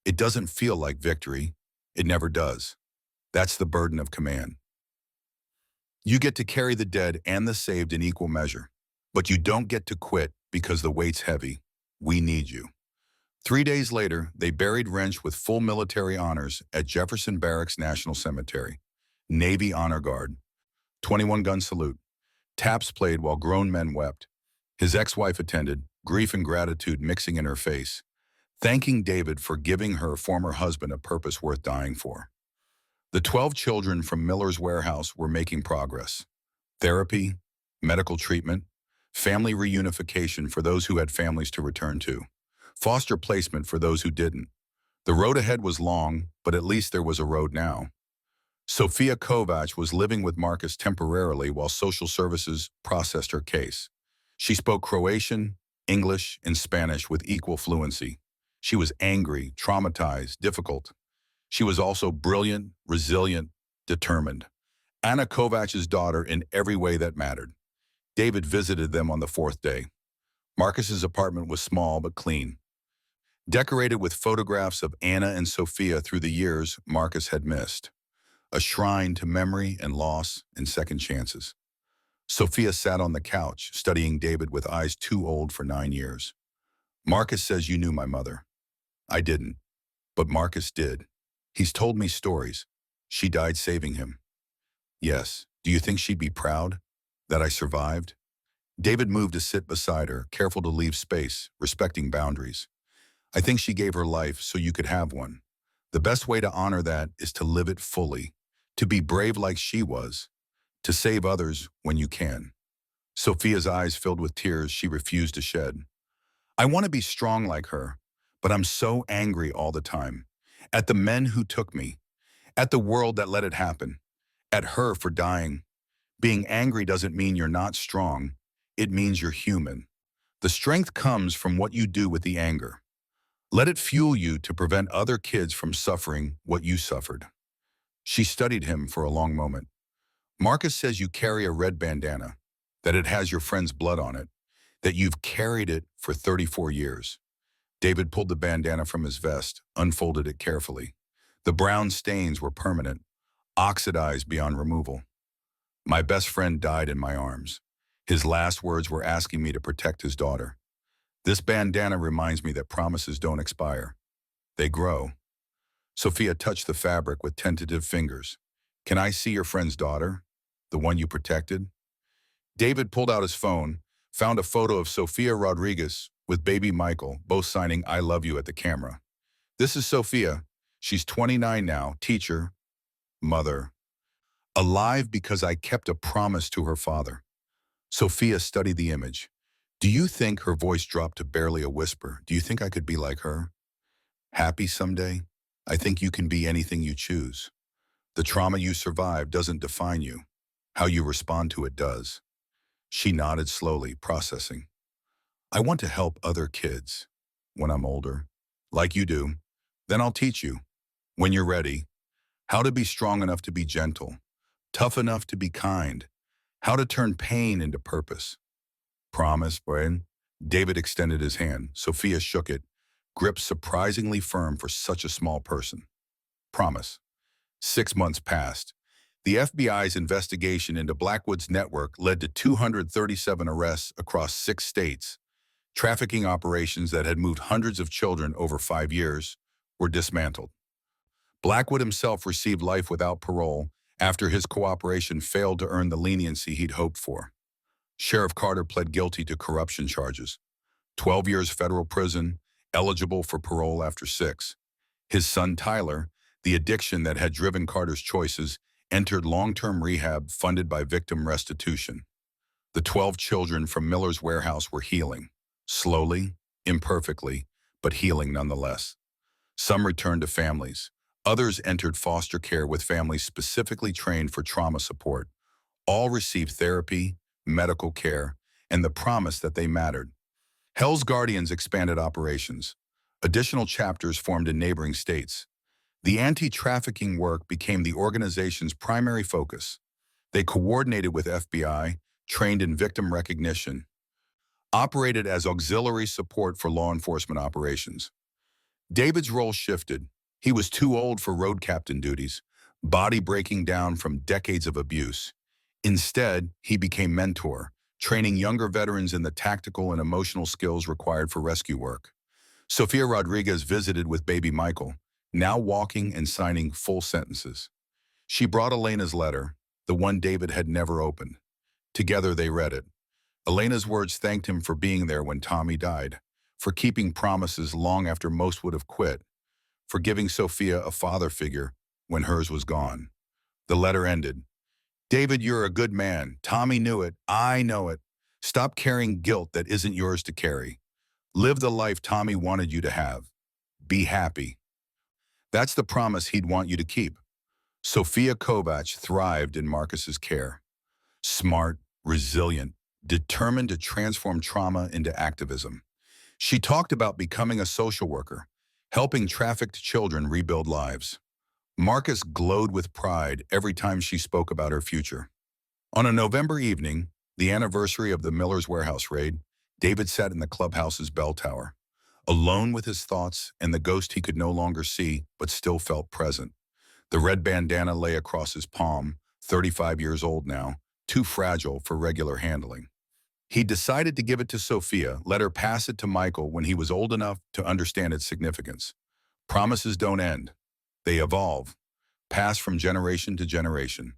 It doesn't feel like victory. It never does. That's the burden of command. You get to carry the dead and the saved in equal measure. But you don't get to quit because the weight's heavy. We need you. 3 days later, they buried Wrench with full military honors at Jefferson Barracks National Cemetery. Navy Honor Guard. 21-gun salute. Taps played while grown men wept. His ex-wife attended, grief and gratitude mixing in her face, thanking David for giving her former husband a purpose worth dying for. The 12 children from Miller's warehouse were making progress. Therapy, medical treatment, family reunification for those who had families to return to, foster placement for those who didn't. The road ahead was long, but at least there was a road now. Sophia Kovac was living with Marcus temporarily while social services processed her case. She spoke Croatian, English, and Spanish with equal fluency. She was angry, traumatized, difficult. She was also brilliant, resilient, determined. Anna Kovac's daughter in every way that mattered. David visited them on the 4th day. Marcus's apartment was small but clean, decorated with photographs of Anna and Sophia through the years Marcus had missed. A shrine to memory and loss and second chances. Sophia sat on the couch, studying David with eyes too old for 9 years. Marcus says you knew my mother. I didn't, but Marcus did. He's told me stories. She died saving him. Yes. Do you think she'd be proud that I survived? David moved to sit beside her, careful to leave space, respecting boundaries. I think she gave her life so you could have one. The best way to honor that is to live it fully, to be brave like she was, to save others when you can. Sophia's eyes filled with tears she refused to shed. I want to be strong like her, but I'm so angry all the time. At the men who took me, at the world that let it happen, at her for dying. Being angry doesn't mean you're not strong. It means you're human. The strength comes from what you do with the anger. Let it fuel you to prevent other kids from suffering what you suffered. She studied him for a long moment. Marcus says you carry a red bandana, that it has your friend's blood on it, that you've carried it for 34 years. David pulled the bandana from his vest, unfolded it carefully. The brown stains were permanent, oxidized beyond removal. My best friend died in my arms. His last words were asking me to protect his daughter. This bandana reminds me that promises don't expire. They grow. Sophia touched the fabric with tentative fingers. Can I see your friend's daughter? The one you protected? David pulled out his phone, found a photo of Sophia Rodriguez with baby Michael, both signing I love you at the camera. This is Sophia. She's 29 now, teacher, mother. Alive because I kept a promise to her father. Sophia studied the image. Do you think her voice dropped to barely a whisper? Do you think I could be like her? Happy someday? I think you can be anything you choose. The trauma you survived doesn't define you. How you respond to it does. She nodded slowly, processing. I want to help other kids when I'm older, like you do. Then I'll teach you, when you're ready, how to be strong enough to be gentle, tough enough to be kind, how to turn pain into purpose. Promise, Brian. David extended his hand. Sophia shook it, gripped surprisingly firm for such a small person. Promise. 6 months passed. The FBI's investigation into Blackwood's network led to 237 arrests across 6 states. Trafficking operations that had moved hundreds of children over 5 years were dismantled. Blackwood himself received life without parole after his cooperation failed to earn the leniency he'd hoped for. Sheriff Carter pled guilty to corruption charges. 12 years federal prison, eligible for parole after 6. His son Tyler, the addiction that had driven Carter's choices, entered long-term rehab funded by victim restitution. The 12 children from Miller's warehouse were healing. Slowly, imperfectly, but healing nonetheless. Some returned to families. Others entered foster care with families specifically trained for trauma support. All received therapy, medical care, and the promise that they mattered. Hell's Guardians expanded operations. Additional chapters formed in neighboring states. The anti-trafficking work became the organization's primary focus. They coordinated with FBI, trained in victim recognition, operated as auxiliary support for law enforcement operations. David's role shifted. He was too old for road captain duties, body breaking down from decades of abuse. Instead, he became mentor, training younger veterans in the tactical and emotional skills required for rescue work. Sophia Rodriguez visited with baby Michael, now walking and signing full sentences. She brought Elena's letter, the one David had never opened. Together they read it. Elena's words thanked him for being there when Tommy died, for keeping promises long after most would have quit, for giving Sophia a father figure when hers was gone. The letter ended. David, you're a good man. Tommy knew it. I know it. Stop carrying guilt that isn't yours to carry. Live the life Tommy wanted you to have. Be happy. That's the promise he'd want you to keep. Sophia Kovach thrived in Marcus's care. Smart, resilient, determined to transform trauma into activism. She talked about becoming a social worker, helping trafficked children rebuild lives. Marcus glowed with pride every time she spoke about her future. On a November evening, the anniversary of the Miller's warehouse raid, David sat in the clubhouse's bell tower, alone with his thoughts and the ghost he could no longer see but still felt present. The red bandana lay across his palm, 35 years old now, too fragile for regular handling. He decided to give it to Sophia, let her pass it to Michael when he was old enough to understand its significance. Promises don't end. They evolve, pass from generation to generation.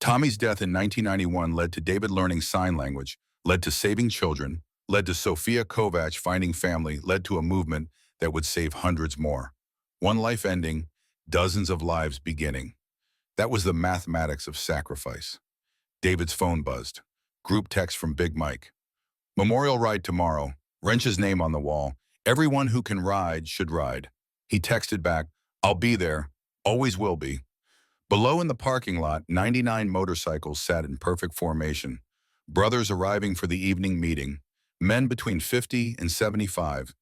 Tommy's death in 1991 led to David learning sign language, led to saving children, led to Sofia Kovac finding family, led to a movement that would save hundreds more. One life ending, dozens of lives beginning. That was the mathematics of sacrifice. David's phone buzzed. Group text from Big Mike. Memorial ride tomorrow. Wrench's name on the wall. Everyone who can ride should ride. He texted back, I'll be there. Always will be. Below in the parking lot, 99 motorcycles sat in perfect formation. Brothers arriving for the evening meeting. Men between 50 and 75.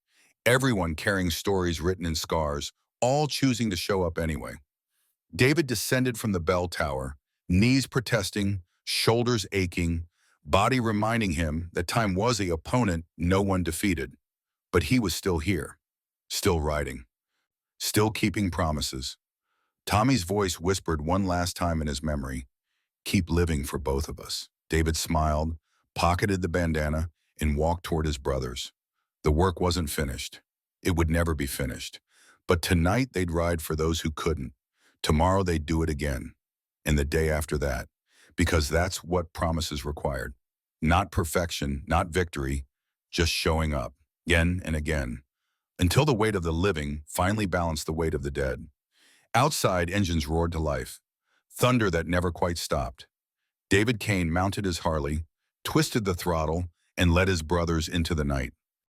Everyone carrying stories written in scars, all choosing to show up anyway. David descended from the bell tower, knees protesting, shoulders aching, body reminding him that time was the opponent no one defeated. But he was still here, still riding, still keeping promises. Tommy's voice whispered one last time in his memory, keep living for both of us. David smiled, pocketed the bandana, and walked toward his brothers. The work wasn't finished. It would never be finished. But tonight they'd ride for those who couldn't. Tomorrow they'd do it again. And the day after that. Because that's what promises required. Not perfection, not victory, just showing up, again and again, until the weight of the living finally balanced the weight of the dead. Outside, engines roared to life, thunder that never quite stopped. David Kane mounted his Harley, twisted the throttle, and led his brothers into the night.